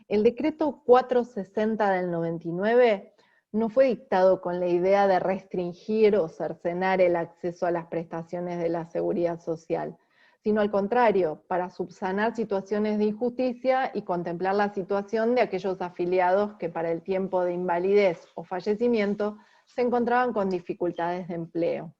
El decreto 460 del 99 no fue dictado con la idea de restringir o cercenar el acceso a las prestaciones de la seguridad social, sino al contrario, para subsanar situaciones de injusticia y contemplar la situación de aquellos afiliados que para el tiempo de invalidez o fallecimiento se encontraban con dificultades de empleo.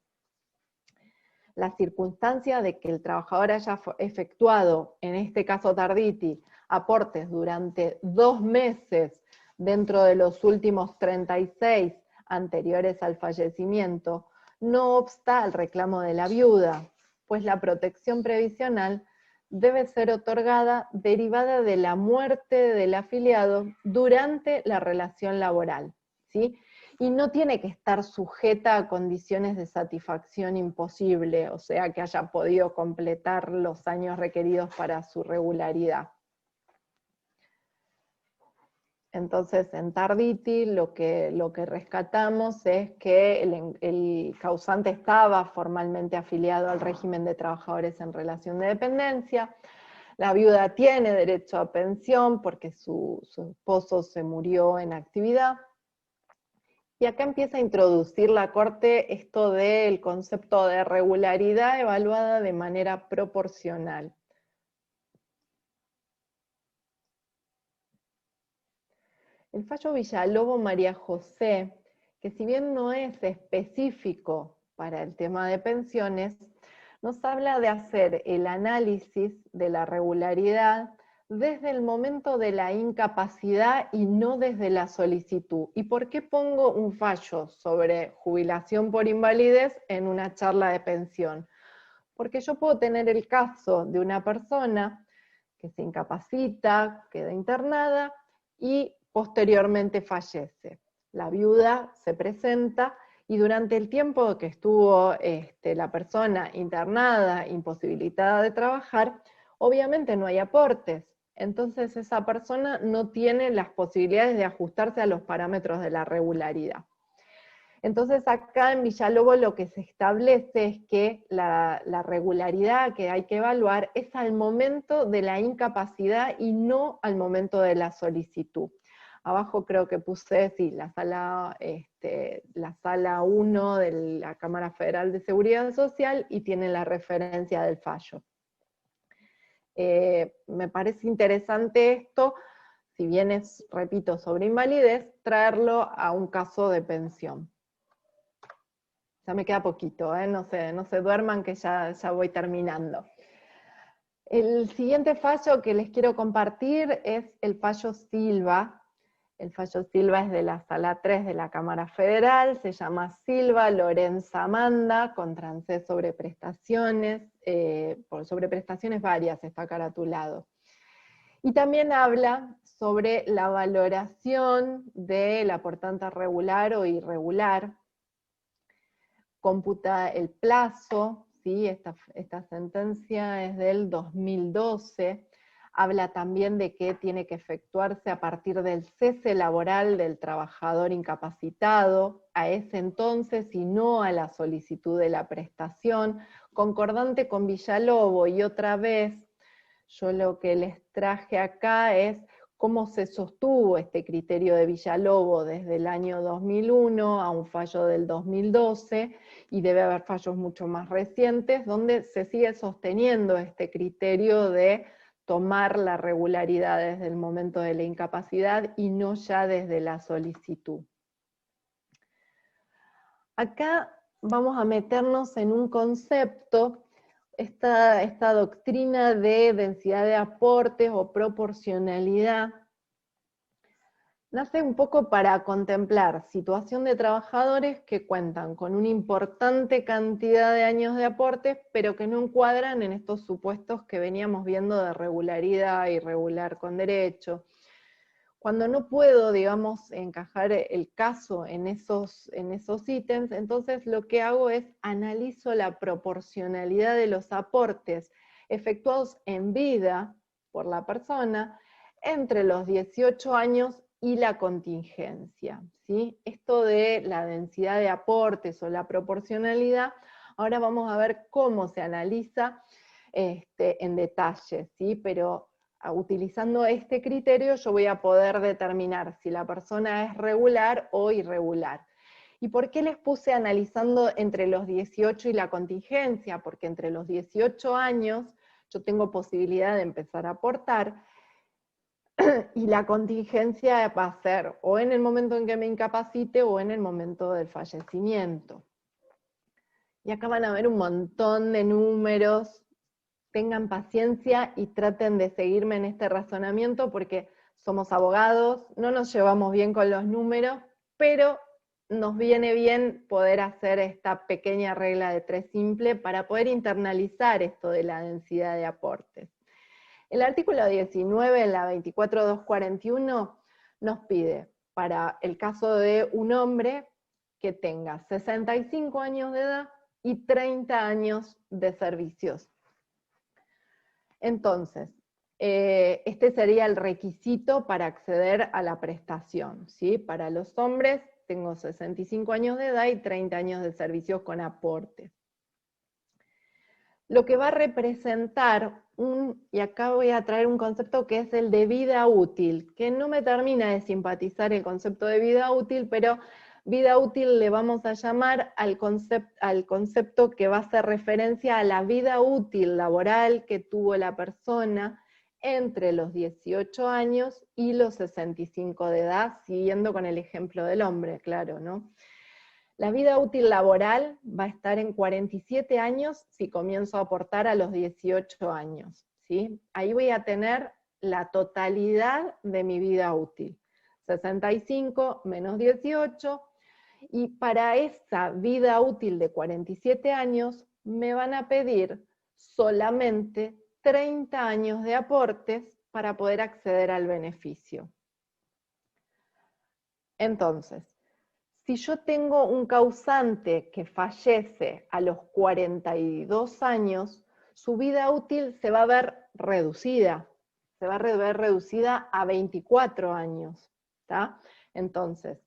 la circunstancia de que el trabajador haya efectuado, en este caso Tarditi, aportes durante 2 meses dentro de los últimos 36 anteriores al fallecimiento, no obsta al reclamo de la viuda, pues la protección previsional debe ser otorgada derivada de la muerte del afiliado durante la relación laboral, ¿sí? Y no tiene que estar sujeta a condiciones de satisfacción imposible, o sea, que haya podido completar los años requeridos para su regularidad. Entonces, en Tarditi lo que rescatamos es que el causante estaba formalmente afiliado al régimen de trabajadores en relación de dependencia, la viuda tiene derecho a pensión porque su esposo se murió en actividad, y acá empieza a introducir la Corte esto del concepto de regularidad evaluada de manera proporcional. El fallo Villalobos María José, que si bien no es específico para el tema de pensiones, nos habla de hacer el análisis de la regularidad desde el momento de la incapacidad y no desde la solicitud. ¿Y por qué pongo un fallo sobre jubilación por invalidez en una charla de pensión? Porque yo puedo tener el caso de una persona que se incapacita, queda internada y posteriormente fallece. La viuda se presenta y durante el tiempo que estuvo la persona internada, imposibilitada de trabajar, obviamente no hay aportes. Entonces esa persona no tiene las posibilidades de ajustarse a los parámetros de la regularidad. Entonces acá en Villalobos lo que se establece es que la regularidad que hay que evaluar es al momento de la incapacidad y no al momento de la solicitud. Abajo creo que puse, sí, la sala 1 de la Cámara Federal de Seguridad Social y tiene la referencia del fallo. Me parece interesante esto, si bien es, repito, sobre invalidez, traerlo a un caso de pensión. Ya me queda poquito, no se duerman que ya voy terminando. El siguiente fallo que les quiero compartir es el fallo Silva. El fallo Silva es de la Sala 3 de la Cámara Federal, se llama Silva Lorenza Amanda, contra ANSES sobre prestaciones, sobre prestaciones varias está caratulado. Y también habla sobre la valoración del aportante regular o irregular, computa el plazo, ¿sí? Esta sentencia es del 2012, habla también de que tiene que efectuarse a partir del cese laboral del trabajador incapacitado, a ese entonces y no a la solicitud de la prestación, concordante con Villalobos, y otra vez, yo lo que les traje acá es cómo se sostuvo este criterio de Villalobos desde el año 2001 a un fallo del 2012, y debe haber fallos mucho más recientes, donde se sigue sosteniendo este criterio de tomar la regularidad desde el momento de la incapacidad y no ya desde la solicitud. Acá vamos a meternos en un concepto, esta doctrina de densidad de aportes o proporcionalidad, nace un poco para contemplar situación de trabajadores que cuentan con una importante cantidad de años de aportes, pero que no encuadran en estos supuestos que veníamos viendo de regularidad, irregular con derecho. Cuando no puedo, digamos, encajar el caso en esos ítems, entonces lo que hago es analizo la proporcionalidad de los aportes efectuados en vida por la persona entre los 18 años y la contingencia, ¿sí? Esto de la densidad de aportes o la proporcionalidad, ahora vamos a ver cómo se analiza en detalle, ¿sí? Pero utilizando este criterio yo voy a poder determinar si la persona es regular o irregular. ¿Y por qué les puse analizando entre los 18 y la contingencia? Porque entre los 18 años yo tengo posibilidad de empezar a aportar, y la contingencia va a ser o en el momento en que me incapacite o en el momento del fallecimiento. Y acá van a ver un montón de números. Tengan paciencia y traten de seguirme en este razonamiento porque somos abogados, no nos llevamos bien con los números, pero nos viene bien poder hacer esta pequeña regla de 3 simple para poder internalizar esto de la densidad de aportes. El artículo 19, en la 24.241, nos pide, para el caso de un hombre, que tenga 65 años de edad y 30 años de servicios. Entonces, este sería el requisito para acceder a la prestación, ¿sí? Para los hombres tengo 65 años de edad y 30 años de servicios con aportes. Lo que va a representar y acá voy a traer un concepto que es el de vida útil, que no me termina de simpatizar el concepto de vida útil, pero vida útil le vamos a llamar al concepto que va a hacer referencia a la vida útil laboral que tuvo la persona entre los 18 años y los 65 de edad, siguiendo con el ejemplo del hombre, claro, ¿no? La vida útil laboral va a estar en 47 años si comienzo a aportar a los 18 años, ¿sí? Ahí voy a tener la totalidad de mi vida útil. 65 menos 18, y para esa vida útil de 47 años me van a pedir solamente 30 años de aportes para poder acceder al beneficio. Entonces, si yo tengo un causante que fallece a los 42 años, su vida útil se va a ver reducida. Se va a ver reducida a 24 años. ¿Tá? Entonces,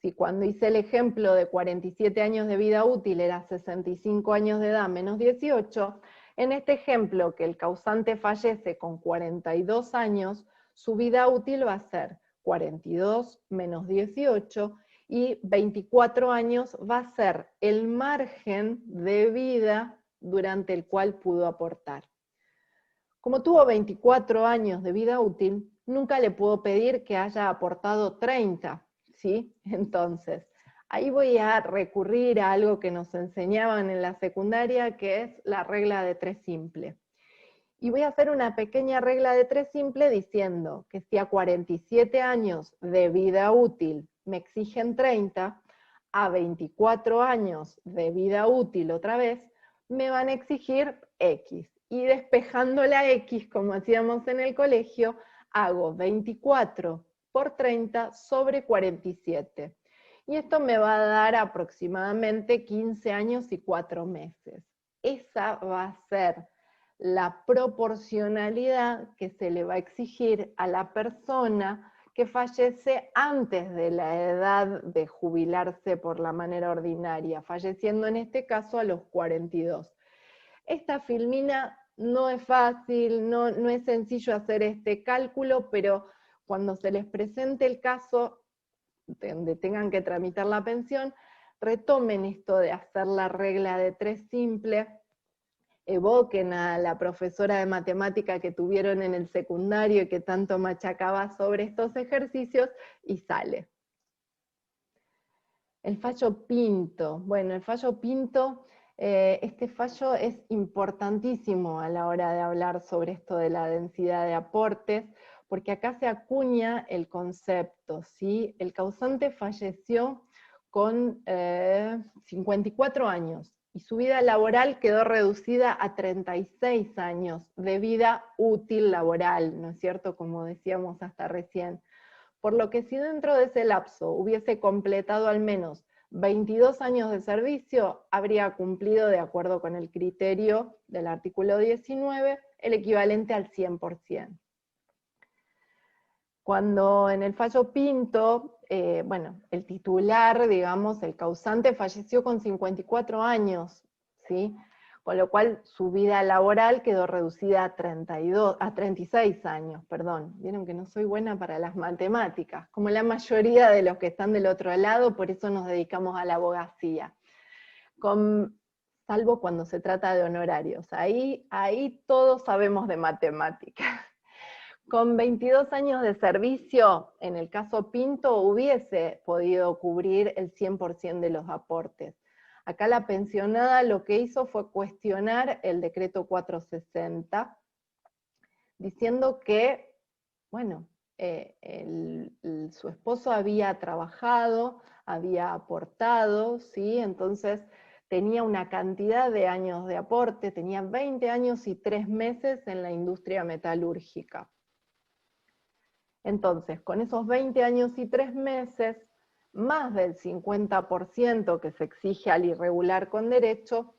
si cuando hice el ejemplo de 47 años de vida útil era 65 años de edad menos 18, en este ejemplo que el causante fallece con 42 años, su vida útil va a ser 42 menos 18, y 24 años va a ser el margen de vida durante el cual pudo aportar. Como tuvo 24 años de vida útil, nunca le puedo pedir que haya aportado 30, ¿sí? Entonces, ahí voy a recurrir a algo que nos enseñaban en la secundaria, que es la regla de 3 simple. Y voy a hacer una pequeña regla de 3 simple diciendo que si a 47 años de vida útil me exigen 30, a 24 años de vida útil otra vez, me van a exigir X. Y despejando la X, como hacíamos en el colegio, hago 24 por 30 sobre 47. Y esto me va a dar aproximadamente 15 años y 4 meses. Esa va a ser la proporcionalidad que se le va a exigir a la persona que fallece antes de la edad de jubilarse por la manera ordinaria, falleciendo en este caso a los 42. Esta filmina no es fácil, no es sencillo hacer este cálculo, pero cuando se les presente el caso donde tengan que tramitar la pensión, retomen esto de hacer la regla de 3 simple, evoquen a la profesora de matemática que tuvieron en el secundario y que tanto machacaba sobre estos ejercicios, y sale. El fallo Pinto. Bueno, el fallo Pinto, este fallo es importantísimo a la hora de hablar sobre esto de la densidad de aportes, porque acá se acuña el concepto, ¿sí? El causante falleció con 54 años, y su vida laboral quedó reducida a 36 años de vida útil laboral, ¿no es cierto? Como decíamos hasta recién. Por lo que si dentro de ese lapso hubiese completado al menos 22 años de servicio, habría cumplido, de acuerdo con el criterio del artículo 19, el equivalente al 100%. Cuando en el fallo Pinto, bueno, el titular, digamos, el causante falleció con 54 años, ¿sí? Con lo cual su vida laboral quedó reducida a 36 años, perdón. Vieron que no soy buena para las matemáticas, como la mayoría de los que están del otro lado, por eso nos dedicamos a la abogacía. Salvo cuando se trata de honorarios, ahí todos sabemos de matemáticas. Con 22 años de servicio, en el caso Pinto, hubiese podido cubrir el 100% de los aportes. Acá la pensionada lo que hizo fue cuestionar el decreto 460, diciendo que, bueno, su esposo había trabajado, había aportado, ¿sí? Entonces tenía una cantidad de años de aporte, tenía 20 años y 3 meses en la industria metalúrgica. Entonces, con esos 20 años y 3 meses, más del 50% que se exige al irregular con derecho,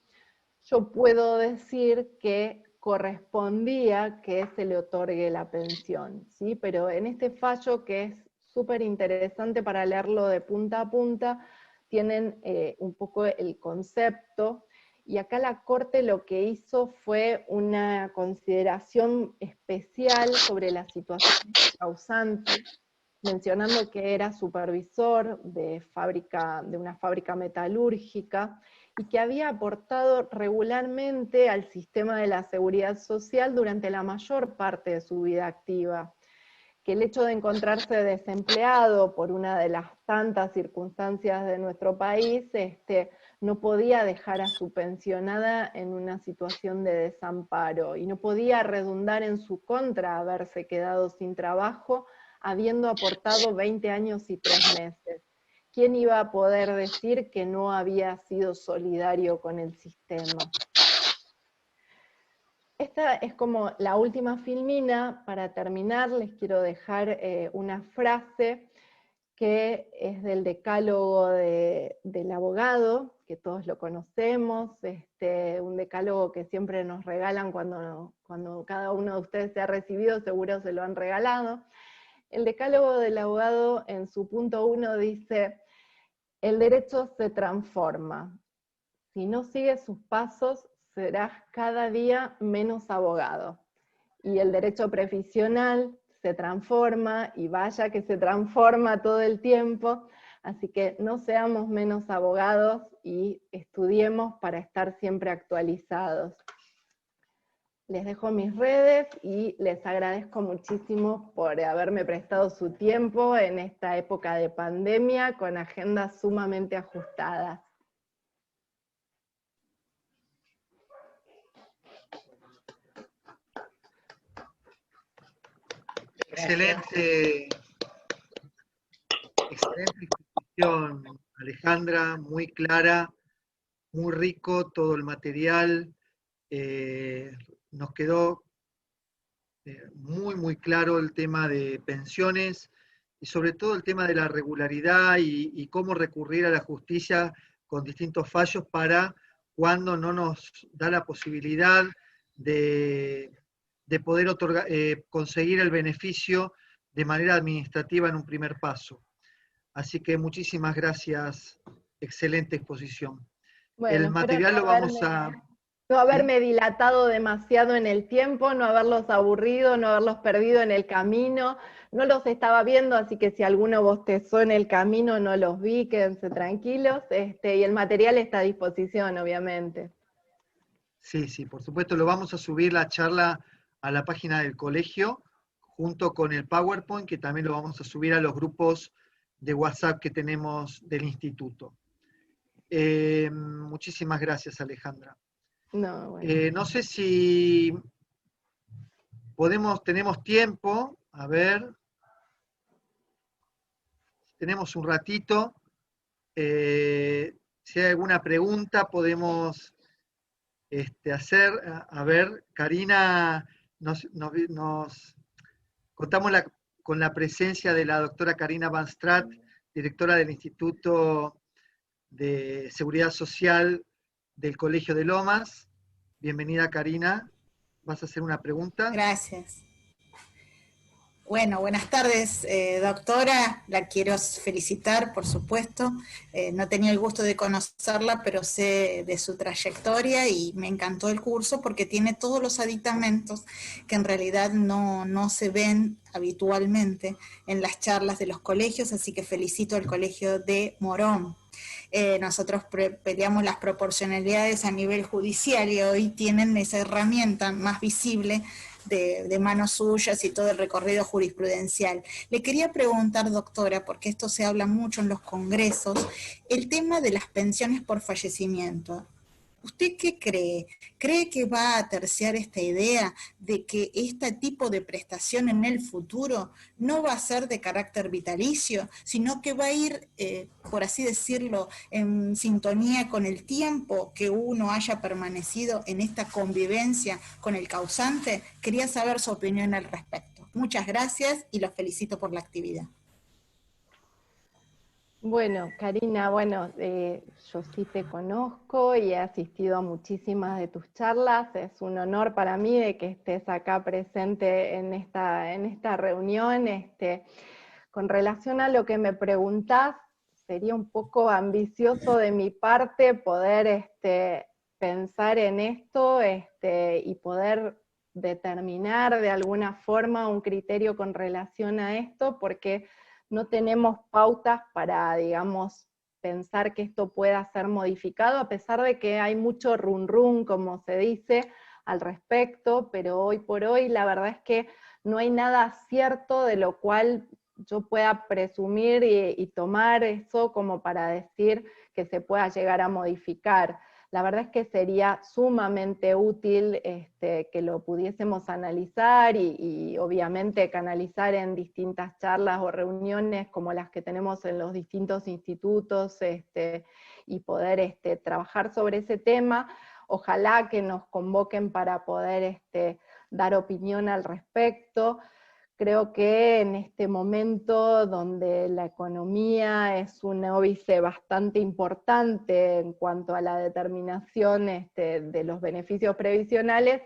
yo puedo decir que correspondía que se le otorgue la pensión, ¿sí? Pero en este fallo, que es súper interesante para leerlo de punta a punta, tienen un poco el concepto, y acá la Corte lo que hizo fue una consideración especial sobre la situación causante, mencionando que era supervisor de una fábrica metalúrgica, y que había aportado regularmente al sistema de la seguridad social durante la mayor parte de su vida activa, que el hecho de encontrarse desempleado por una de las tantas circunstancias de nuestro país, no podía dejar a su pensionada en una situación de desamparo, y no podía redundar en su contra haberse quedado sin trabajo, habiendo aportado 20 años y 3 meses. ¿Quién iba a poder decir que no había sido solidario con el sistema? Esta es como la última filmina. Para terminar, les quiero dejar una frase que es del decálogo del abogado, que todos lo conocemos, un decálogo que siempre nos regalan cuando cada uno de ustedes se ha recibido, seguro se lo han regalado. El decálogo del abogado en su punto 1 dice: el derecho se transforma. Si no sigues sus pasos, serás cada día menos abogado. Y el derecho previsional se transforma, y vaya que se transforma todo el tiempo, así que no seamos menos abogados y estudiemos para estar siempre actualizados. Les dejo mis redes y les agradezco muchísimo por haberme prestado su tiempo en esta época de pandemia con agendas sumamente ajustadas. Excelente exposición, Alejandra, muy clara, muy rico todo el material. Nos quedó muy claro el tema de pensiones y sobre todo el tema de la regularidad y cómo recurrir a la justicia con distintos fallos para cuando no nos da la posibilidad de poder conseguir el beneficio de manera administrativa en un primer paso. Así que muchísimas gracias, excelente exposición. Bueno, el material lo vamos a... No haberme dilatado demasiado en el tiempo, no haberlos aburrido, no haberlos perdido en el camino. No los estaba viendo, así que si alguno bostezó en el camino, no los vi, quédense tranquilos. Y el material está a disposición, obviamente. Sí, por supuesto, lo vamos a subir la charla a la página del colegio, junto con el PowerPoint, que también lo vamos a subir a los grupos de WhatsApp que tenemos del instituto. Muchísimas gracias, Alejandra. No sé si tenemos tiempo, a ver, tenemos un ratito. Si hay alguna pregunta podemos hacer. A ver, Karina, nos contamos con la presencia de la doctora Karina Van Straat, directora del Instituto de Seguridad Social del Colegio de Lomas. Bienvenida, Karina. ¿Vas a hacer una pregunta? Gracias. Bueno, buenas tardes, doctora. La quiero felicitar, por supuesto. No tenía el gusto de conocerla, pero sé de su trayectoria y me encantó el curso porque tiene todos los aditamentos que en realidad no se ven habitualmente en las charlas de los colegios, así que felicito al Colegio de Morón. Nosotros peleamos las proporcionalidades a nivel judicial y hoy tienen esa herramienta más visible de manos suyas y todo el recorrido jurisprudencial. Le quería preguntar, doctora, porque esto se habla mucho en los congresos, el tema de las pensiones por fallecimiento. ¿Usted qué cree? ¿Cree que va a terciar esta idea de que este tipo de prestación en el futuro no va a ser de carácter vitalicio, sino que va a ir, por así decirlo, en sintonía con el tiempo que uno haya permanecido en esta convivencia con el causante? Quería saber su opinión al respecto. Muchas gracias y los felicito por la actividad. Bueno, Karina, yo sí te conozco y he asistido a muchísimas de tus charlas. Es un honor para mí de que estés acá presente en esta reunión. Con relación a lo que me preguntás, sería un poco ambicioso de mi parte poder pensar en esto y poder determinar de alguna forma un criterio con relación a esto, porque no tenemos pautas para, digamos, pensar que esto pueda ser modificado, a pesar de que hay mucho run, como se dice, al respecto, pero hoy por hoy la verdad es que no hay nada cierto de lo cual yo pueda presumir y tomar eso como para decir que se pueda llegar a modificar. La verdad es que sería sumamente útil que lo pudiésemos analizar y obviamente canalizar en distintas charlas o reuniones como las que tenemos en los distintos institutos y poder trabajar sobre ese tema. Ojalá que nos convoquen para poder dar opinión al respecto. Creo que en este momento donde la economía es un óbice bastante importante en cuanto a la determinación de los beneficios previsionales,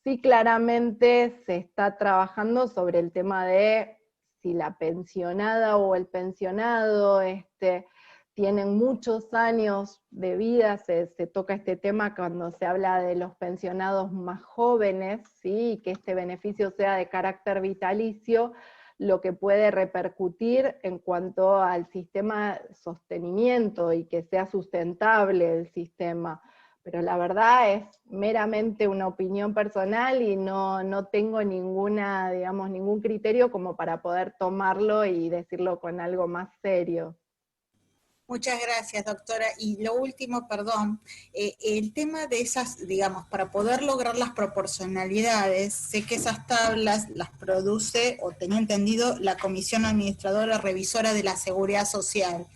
sí claramente se está trabajando sobre el tema de si la pensionada o el pensionado tienen muchos años de vida, se toca este tema cuando se habla de los pensionados más jóvenes, ¿sí? Y que este beneficio sea de carácter vitalicio, lo que puede repercutir en cuanto al sistema de sostenimiento y que sea sustentable el sistema. Pero la verdad es meramente una opinión personal y no tengo ningún criterio como para poder tomarlo y decirlo con algo más serio. Muchas gracias, doctora. Y lo último, perdón, el tema de esas, digamos, para poder lograr las proporcionalidades, sé que esas tablas las produce, o tenía entendido, la Comisión Administradora Revisora de la Seguridad Social.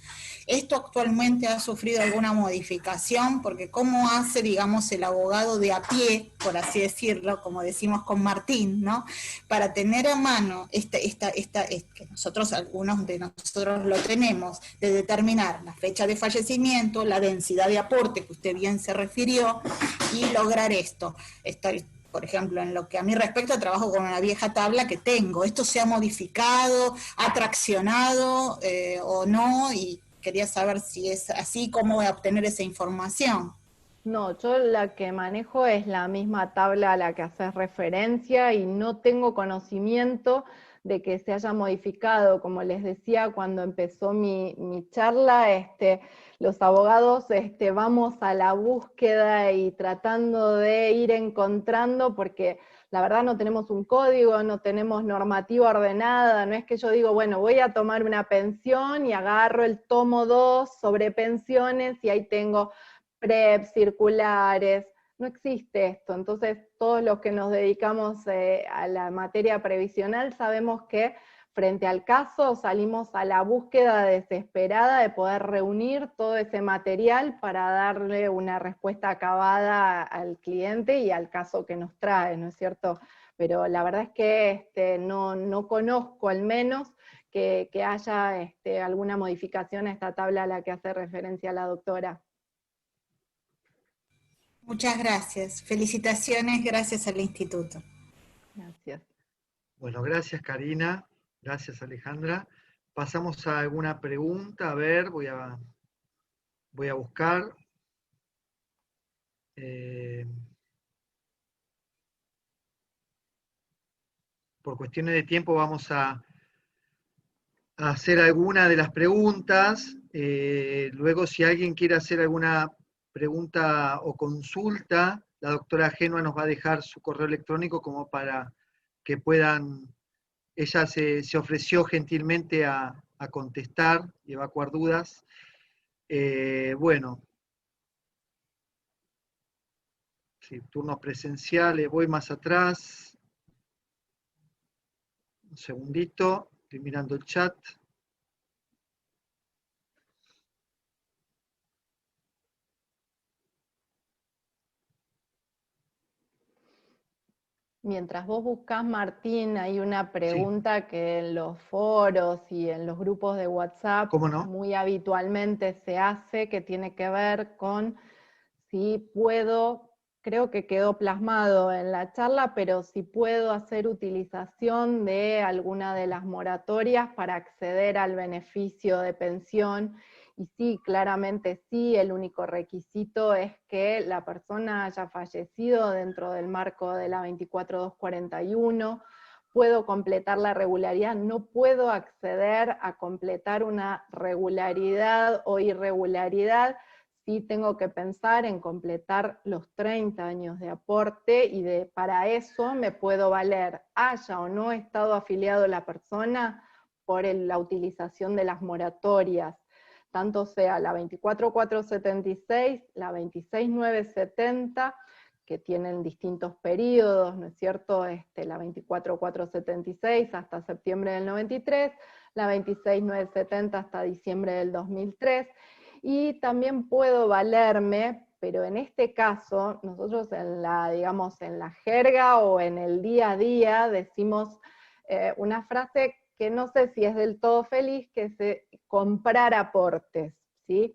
¿Esto actualmente ha sufrido alguna modificación? Porque ¿cómo hace, digamos, el abogado de a pie, por así decirlo, como decimos con Martín, ¿no? Para tener a mano que nosotros, algunos de nosotros lo tenemos, de determinar la fecha de fallecimiento, la densidad de aporte, que usted bien se refirió, y lograr esto. Por ejemplo, en lo que a mí respecta, trabajo con una vieja tabla que tengo. ¿Esto se ha modificado, ha traccionado o no? Y quería saber si es así, cómo voy a obtener esa información. No, yo la que manejo es la misma tabla a la que haces referencia y no tengo conocimiento de que se haya modificado. Como les decía cuando empezó mi charla, los abogados vamos a la búsqueda y tratando de ir encontrando, porque la verdad no tenemos un código, no tenemos normativa ordenada, no es que yo digo, bueno, voy a tomar una pensión y agarro el tomo 2 sobre pensiones y ahí tengo PREP, circulares, no existe esto. Entonces todos los que nos dedicamos a la materia previsional sabemos que frente al caso salimos a la búsqueda desesperada de poder reunir todo ese material para darle una respuesta acabada al cliente y al caso que nos trae, ¿no es cierto? Pero la verdad es que no conozco al menos que haya alguna modificación a esta tabla a la que hace referencia la doctora. Muchas gracias. Felicitaciones, gracias al instituto. Gracias. Bueno, gracias Karina, gracias Alejandra. Pasamos a alguna pregunta, a ver, voy a buscar. Por cuestiones de tiempo vamos a hacer alguna de las preguntas. Luego, si alguien quiere hacer alguna pregunta o consulta, la doctora Genua nos va a dejar su correo electrónico como para que puedan, ella se ofreció gentilmente a contestar y evacuar dudas. Bueno, sí, turnos presenciales, voy más atrás. Un segundito, estoy mirando el chat. Mientras vos buscás, Martín, hay una pregunta que en los foros y en los grupos de WhatsApp ¿Cómo no? muy habitualmente se hace, que tiene que ver con si puedo, creo que quedó plasmado en la charla, pero si puedo hacer utilización de alguna de las moratorias para acceder al beneficio de pensión. Y sí, claramente sí, el único requisito es que la persona haya fallecido dentro del marco de la 24241, puedo completar la regularidad, no puedo acceder a completar una regularidad o irregularidad, sí tengo que pensar en completar los 30 años de aporte y para eso me puedo valer, haya o no estado afiliado la persona, por la utilización de las moratorias, tanto sea la 24476, la 26970, que tienen distintos periodos, ¿no es cierto? La 24476 hasta septiembre del 93, la 26970 hasta diciembre del 2003, y también puedo valerme, pero en este caso, nosotros en la, digamos, en la jerga o en el día a día decimos una frase que no sé si es del todo feliz, que es comprar aportes, ¿sí?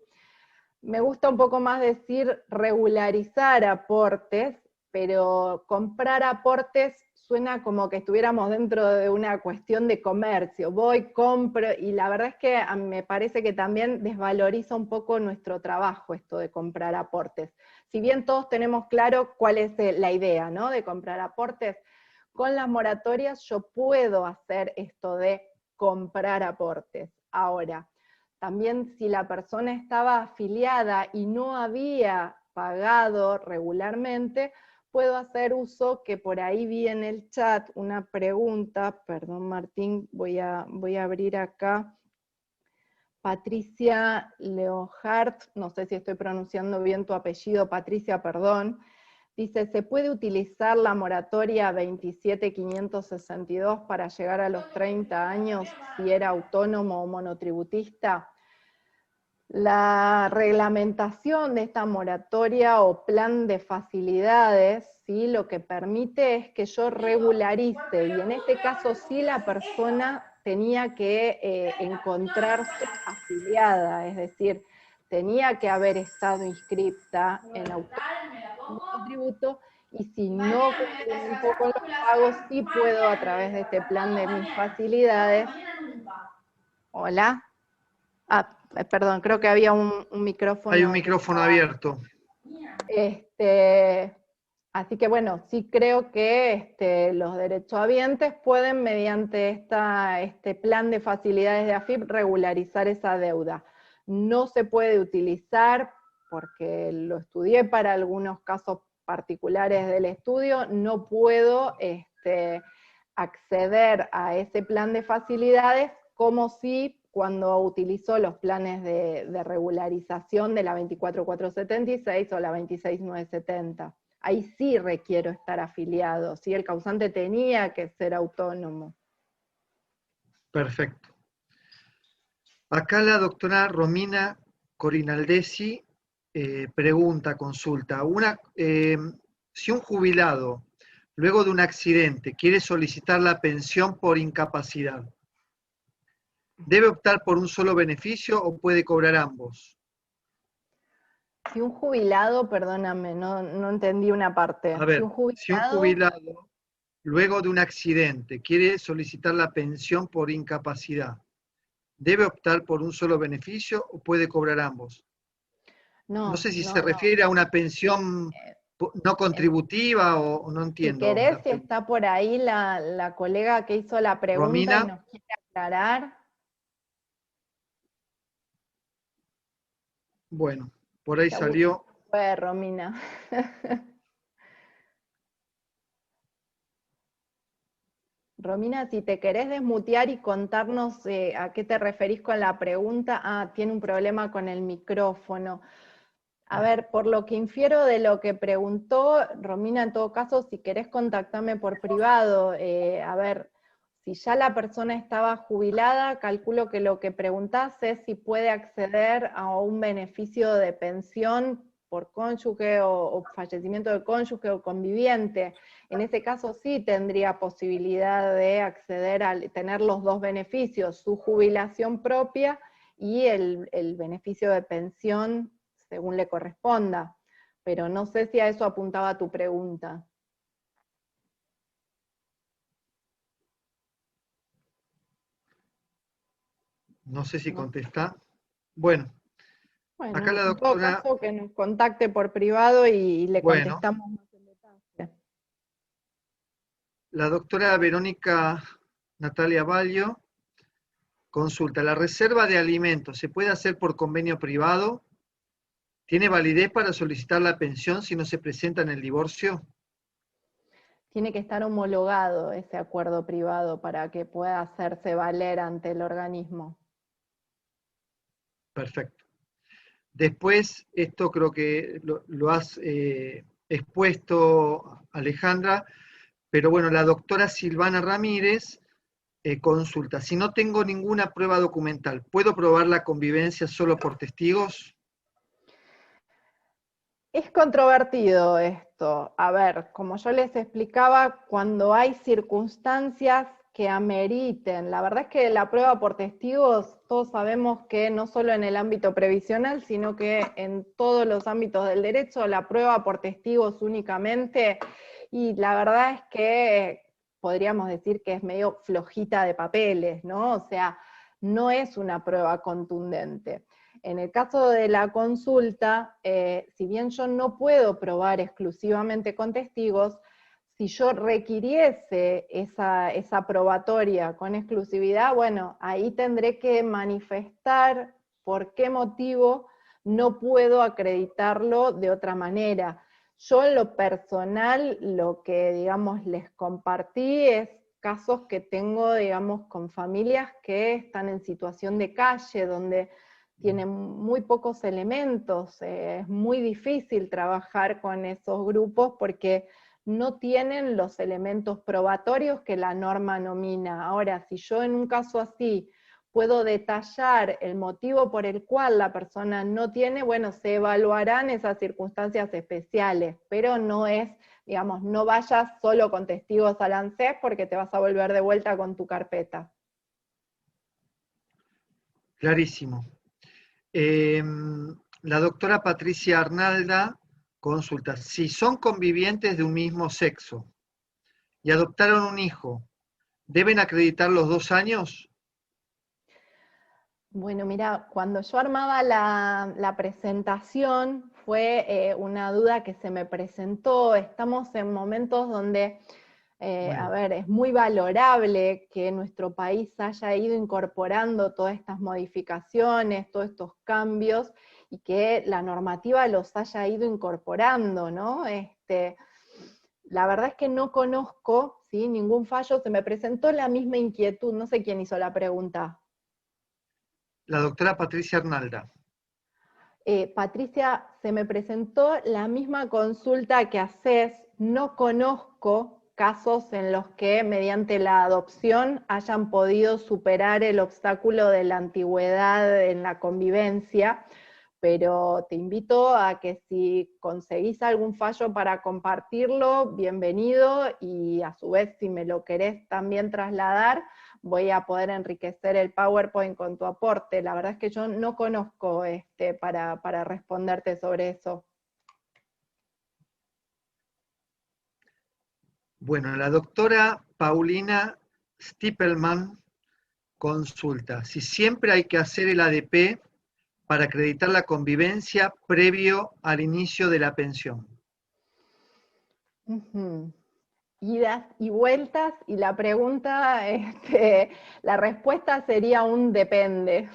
Me gusta un poco más decir regularizar aportes, pero comprar aportes suena como que estuviéramos dentro de una cuestión de comercio. Voy, compro, y la verdad es que me parece que también desvaloriza un poco nuestro trabajo esto de comprar aportes. Si bien todos tenemos claro cuál es la idea, ¿no?, de comprar aportes, con las moratorias yo puedo hacer esto de comprar aportes. Ahora, también si la persona estaba afiliada y no había pagado regularmente, puedo hacer uso, que por ahí vi en el chat una pregunta, perdón Martín, voy a abrir acá, Patricia Leohart, no sé si estoy pronunciando bien tu apellido, Patricia, perdón, dice, ¿se puede utilizar la moratoria 27562 para llegar a los 30 años si era autónomo o monotributista? La reglamentación de esta moratoria o plan de facilidades, ¿sí?, lo que permite es que yo regularice, y en este caso sí la persona tenía que encontrarse afiliada, es decir, tenía que haber estado inscripta en autotributo, y si no complementó con los pagos, sí puedo a través de este plan de mis facilidades. Hola. Perdón, creo que había un micrófono. Hay un micrófono abierto. Así que bueno, sí creo que los derechohabientes pueden, mediante este plan de facilidades de AFIP, regularizar esa deuda. No se puede utilizar, porque lo estudié para algunos casos particulares del estudio, no puedo acceder a ese plan de facilidades como si cuando utilizo los planes de regularización de la 24476 o la 26970. Ahí sí requiero estar afiliado, ¿sí? El causante tenía que ser autónomo. Perfecto. Acá la doctora Romina Corinaldesi pregunta, consulta, si un jubilado luego de un accidente quiere solicitar la pensión por incapacidad, ¿debe optar por un solo beneficio o puede cobrar ambos? Si un jubilado, perdóname, no entendí una parte. A ver, si un jubilado luego de un accidente quiere solicitar la pensión por incapacidad, ¿debe optar por un solo beneficio o puede cobrar ambos? No sé si se refiere a una pensión no contributiva o no entiendo. Si querés, si está por ahí la colega que hizo la pregunta, Romina, y nos quiere aclarar. Bueno, por ahí salió. Fue Romina. Romina, si te querés desmutear y contarnos a qué te referís con la pregunta. Ah, tiene un problema con el micrófono. A ver, por lo que infiero de lo que preguntó, Romina, en todo caso, si querés contactarme por privado, a ver, si ya la persona estaba jubilada, calculo que lo que preguntás es si puede acceder a un beneficio de pensión por cónyuge o fallecimiento del cónyuge o conviviente. En ese caso sí tendría posibilidad de acceder a tener los dos beneficios, su jubilación propia y el beneficio de pensión según le corresponda. Pero no sé si a eso apuntaba tu pregunta. No sé si contesta. Bueno, Bueno, acá la en todo doctora... caso que nos contacte por privado y le Bueno, contestamos más en detalle. la doctora Verónica Natalia Baglio consulta, ¿la reserva de alimentos se puede hacer por convenio privado? ¿Tiene validez para solicitar la pensión si no se presenta en el divorcio? Tiene que estar homologado ese acuerdo privado para que pueda hacerse valer ante el organismo. Perfecto. Después, esto creo que lo has expuesto, Alejandra, pero bueno, la doctora Silvana Ramírez consulta, si no tengo ninguna prueba documental, ¿puedo probar la convivencia solo por testigos? Es controvertido esto. A ver, como yo les explicaba, cuando hay circunstancias que ameriten, la verdad es que la prueba por testigos, todos sabemos que no solo en el ámbito previsional, sino que en todos los ámbitos del derecho, la prueba por testigos únicamente, y la verdad es que podríamos decir que es medio flojita de papeles, ¿no? O sea, no es una prueba contundente. En el caso de la consulta, si bien yo no puedo probar exclusivamente con testigos, si yo requiriese esa probatoria con exclusividad, bueno, ahí tendré que manifestar por qué motivo no puedo acreditarlo de otra manera. Yo en lo personal, lo que, digamos, les compartí es casos que tengo, digamos, con familias que están en situación de calle, donde tienen muy pocos elementos, es muy difícil trabajar con esos grupos porque no tienen los elementos probatorios que la norma nomina. Ahora, si yo en un caso así puedo detallar el motivo por el cual la persona no tiene, bueno, se evaluarán esas circunstancias especiales, pero no es, digamos, no vayas solo con testigos al ANSES porque te vas a volver de vuelta con tu carpeta. Clarísimo. La doctora Patricia Arnalda consulta, si son convivientes de un mismo sexo y adoptaron un hijo, ¿deben acreditar los 2 años? Bueno, mira, cuando yo armaba la presentación fue una duda que se me presentó. Estamos en momentos donde, a ver, es muy valorable que nuestro país haya ido incorporando todas estas modificaciones, todos estos cambios, y que la normativa los haya ido incorporando, ¿no? La verdad es que no conozco, ¿sí?, ningún fallo. Se me presentó la misma inquietud, no sé quién hizo la pregunta. La doctora Patricia Arnalda. Patricia, se me presentó la misma consulta que haces, no conozco casos en los que mediante la adopción hayan podido superar el obstáculo de la antigüedad en la convivencia, pero te invito a que si conseguís algún fallo para compartirlo, bienvenido, y a su vez si me lo querés también trasladar, voy a poder enriquecer el PowerPoint con tu aporte. La verdad es que yo no conozco para responderte sobre eso. Bueno, la doctora Paulina Stippelman consulta, si siempre hay que hacer el ADP para acreditar la convivencia previo al inicio de la pensión. Idas y vueltas, y la pregunta, la respuesta sería un depende.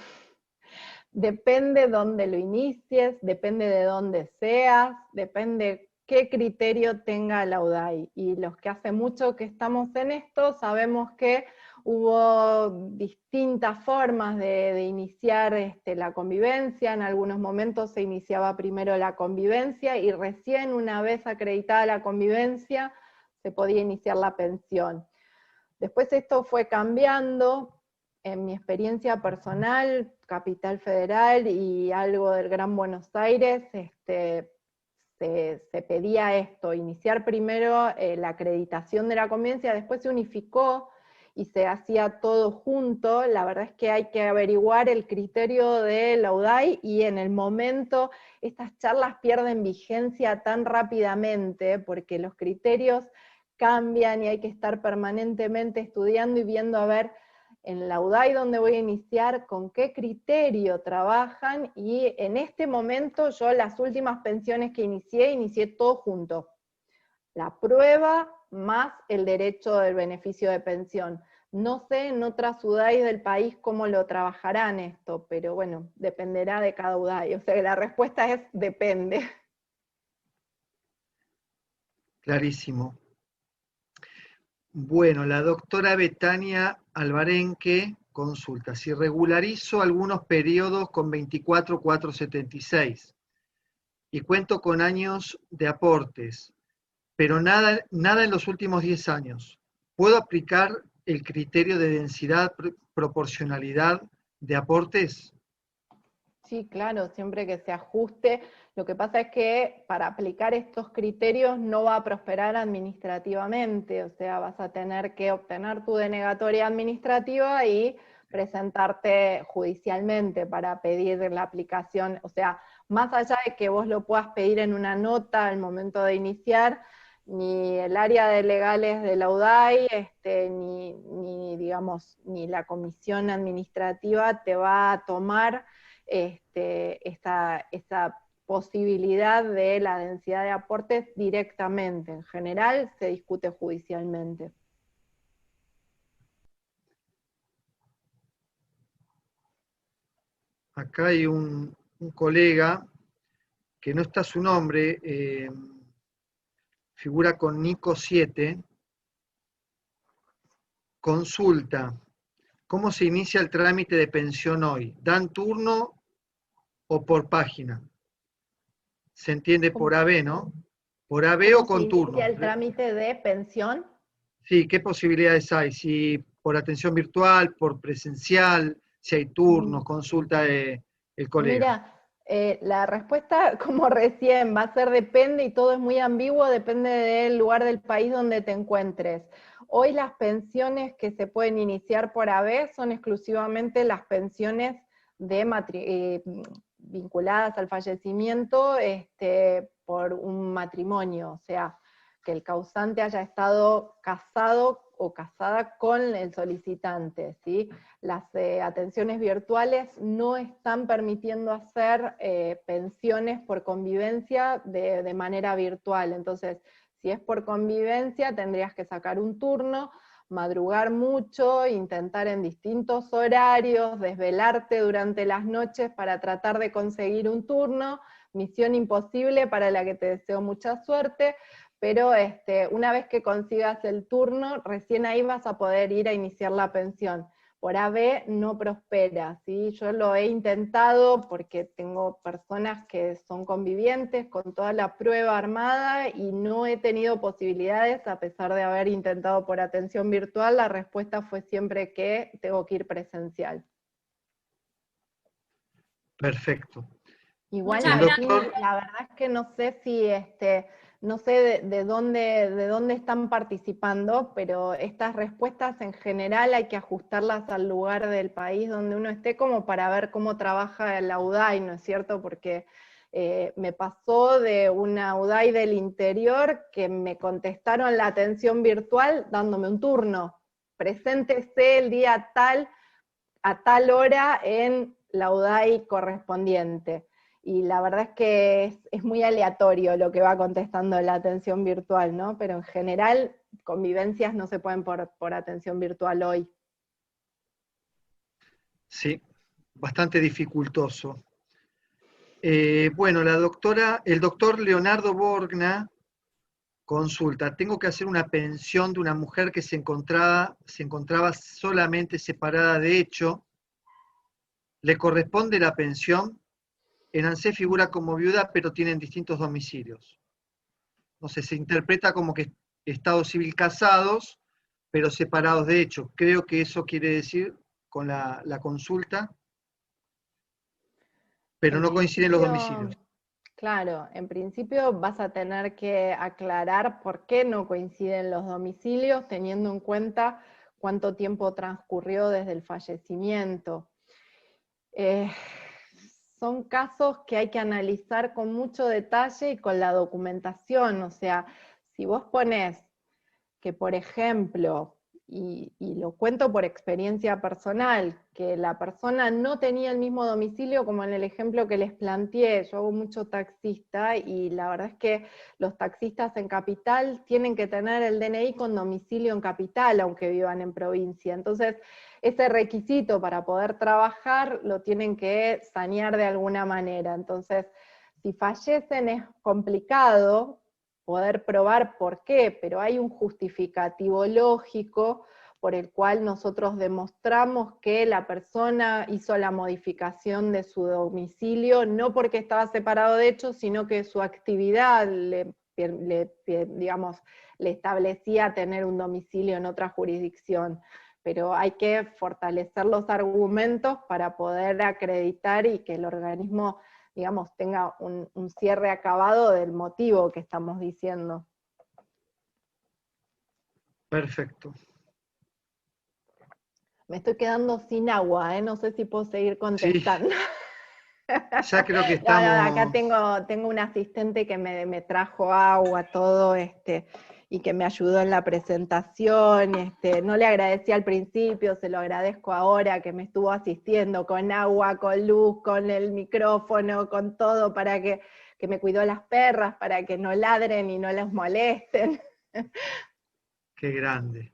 Depende dónde lo inicies, depende de dónde seas, depende qué criterio tenga la UDAI. Y los que hace mucho que estamos en esto, sabemos que hubo distintas formas de iniciar la convivencia. En algunos momentos se iniciaba primero la convivencia, y recién una vez acreditada la convivencia, se podía iniciar la pensión. Después esto fue cambiando. En mi experiencia personal, Capital Federal y algo del Gran Buenos Aires, se pedía esto, iniciar primero la acreditación de la convivencia, después se unificó y se hacía todo junto. La verdad es que hay que averiguar el criterio de la UDAI, y en el momento estas charlas pierden vigencia tan rápidamente, porque los criterios cambian y hay que estar permanentemente estudiando y viendo a ver en la UDAI donde voy a iniciar, con qué criterio trabajan, y en este momento yo las últimas pensiones que inicié todo junto. La prueba más el derecho del beneficio de pensión. No sé en otras UDAI del país cómo lo trabajarán esto, pero bueno, dependerá de cada UDAI. O sea que la respuesta es depende. Clarísimo. Bueno, la doctora Betania Albarenque consulta: si regularizo algunos periodos con 24.476 y cuento con años de aportes, pero nada en los últimos 10 años, ¿puedo aplicar el criterio de densidad proporcionalidad de aportes? Sí, claro, siempre que se ajuste. Lo que pasa es que para aplicar estos criterios no va a prosperar administrativamente, o sea, vas a tener que obtener tu denegatoria administrativa y presentarte judicialmente para pedir la aplicación. O sea, más allá de que vos lo puedas pedir en una nota al momento de iniciar, ni el área de legales de la UDAI, ni la comisión administrativa te va a tomar esta posibilidad de la densidad de aportes directamente. En general se discute judicialmente. Acá hay un colega que no está su nombre, figura con Nico 7, consulta: ¿cómo se inicia el trámite de pensión hoy? ¿Dan turno o por página? Se entiende por AB, ¿no? ¿Por AB o con turno? ¿Cómo se inicia el trámite de pensión? Sí, ¿qué posibilidades hay? Si por atención virtual, por presencial, si hay turnos, consulta el colega. Mira, la respuesta, como recién, va a ser depende, y todo es muy ambiguo, depende del lugar del país donde te encuentres. Hoy las pensiones que se pueden iniciar por AB son exclusivamente las pensiones vinculadas al fallecimiento por un matrimonio, o sea, que el causante haya estado casado o casada con el solicitante, ¿sí? Las atenciones virtuales no están permitiendo hacer pensiones por convivencia de manera virtual. Entonces, si es por convivencia, tendrías que sacar un turno, madrugar mucho, intentar en distintos horarios, desvelarte durante las noches para tratar de conseguir un turno. Misión imposible, para la que te deseo mucha suerte, pero una vez que consigas el turno, recién ahí vas a poder ir a iniciar la pensión. Por AB no prospera, ¿sí? Yo lo he intentado porque tengo personas que son convivientes con toda la prueba armada y no he tenido posibilidades, a pesar de haber intentado por atención virtual. La respuesta fue siempre que tengo que ir presencial. Perfecto. Igual aquí, la verdad es que no sé si no sé de dónde están participando, pero estas respuestas en general hay que ajustarlas al lugar del país donde uno esté, como para ver cómo trabaja la UDAI, ¿no es cierto? Porque me pasó de una UDAI del interior que me contestaron la atención virtual dándome un turno. Preséntese el día tal, a tal hora en la UDAI correspondiente. Y la verdad es que es muy aleatorio lo que va contestando la atención virtual, ¿no? Pero en general, convivencias no se pueden por atención virtual hoy. Sí, bastante dificultoso. Bueno, el doctor Leonardo Borgna Consulta, tengo que hacer una pensión de una mujer que se encontraba solamente separada de hecho. ¿Le corresponde la pensión? En ANSES figura como viuda, pero tienen distintos domicilios. No sé, se interpreta como que estado civil casados, pero separados de hecho. Creo que eso quiere decir con la consulta, pero no coinciden los domicilios. Claro, en principio vas a tener que aclarar por qué no coinciden los domicilios, teniendo en cuenta cuánto tiempo transcurrió desde el fallecimiento. Son casos que hay que analizar con mucho detalle y con la documentación. O sea, si vos ponés que, por ejemplo, y lo cuento por experiencia personal, que la persona no tenía el mismo domicilio, como en el ejemplo que les planteé. Yo hago mucho taxista y la verdad es que los taxistas en capital tienen que tener el DNI con domicilio en capital, aunque vivan en provincia. Entonces, ese requisito para poder trabajar lo tienen que sanear de alguna manera. Entonces, si fallecen es complicado poder probar por qué, pero hay un justificativo lógico por el cual nosotros demostramos que la persona hizo la modificación de su domicilio, no porque estaba separado de hecho, sino que su actividad le establecía tener un domicilio en otra jurisdicción. Pero hay que fortalecer los argumentos para poder acreditar y que el organismo, digamos, tenga un cierre acabado del motivo que estamos diciendo. Perfecto. Me estoy quedando sin agua, no sé si puedo seguir contestando. Sí. Ya creo que estamos... No, acá tengo un asistente que me trajo agua, todo, y que me ayudó en la presentación. No le agradecí al principio, se lo agradezco ahora, que me estuvo asistiendo con agua, con luz, con el micrófono, con todo, para que me cuidó las perras, para que no ladren y no las molesten. Qué grande.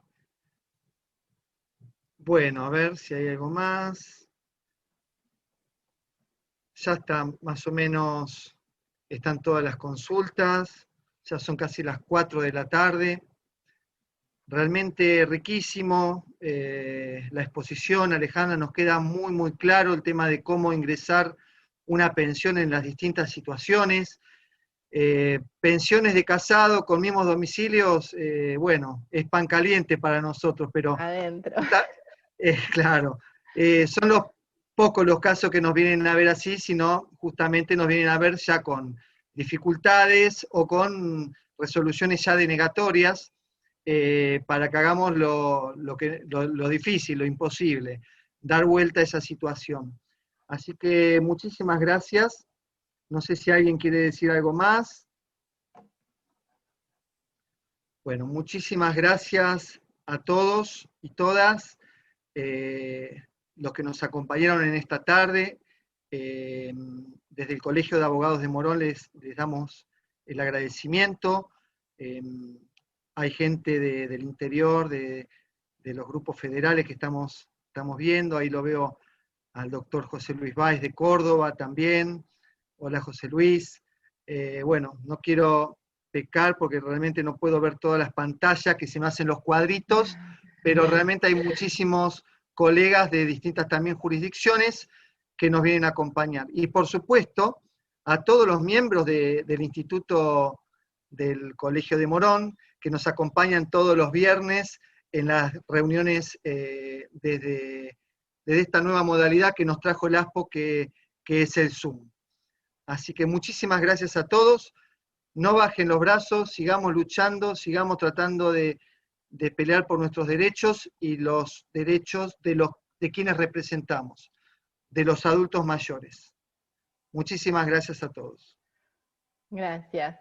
Bueno, a ver si hay algo más. Ya está, más o menos, están todas las consultas, ya son casi las 4 de la tarde. Realmente riquísimo la exposición, Alejandra, nos queda muy, muy claro el tema de cómo ingresar una pensión en las distintas situaciones. Pensiones de casado con mismos domicilios, bueno, es pan caliente para nosotros, pero... Adentro. Claro, son pocos los casos que nos vienen a ver así, sino justamente nos vienen a ver ya con dificultades o con resoluciones ya denegatorias, para que hagamos lo difícil, lo imposible, dar vuelta a esa situación. Así que muchísimas gracias. No sé si alguien quiere decir algo más. Bueno, muchísimas gracias a todos y todas. Los que nos acompañaron en esta tarde, desde el Colegio de Abogados de Morón les damos el agradecimiento. Hay gente del interior, de los grupos federales que estamos viendo, ahí lo veo al doctor José Luis Báez de Córdoba también. Hola José Luis. Bueno, no quiero pecar porque realmente no puedo ver todas las pantallas que se me hacen los cuadritos, pero realmente hay muchísimos colegas de distintas también jurisdicciones que nos vienen a acompañar. Y por supuesto, a todos los miembros del Instituto del Colegio de Morón, que nos acompañan todos los viernes en las reuniones desde esta nueva modalidad que nos trajo el ASPO, que es el Zoom. Así que muchísimas gracias a todos. No bajen los brazos, sigamos luchando, sigamos tratando de pelear por nuestros derechos y los derechos de quienes representamos, de los adultos mayores. Muchísimas gracias a todos. Gracias.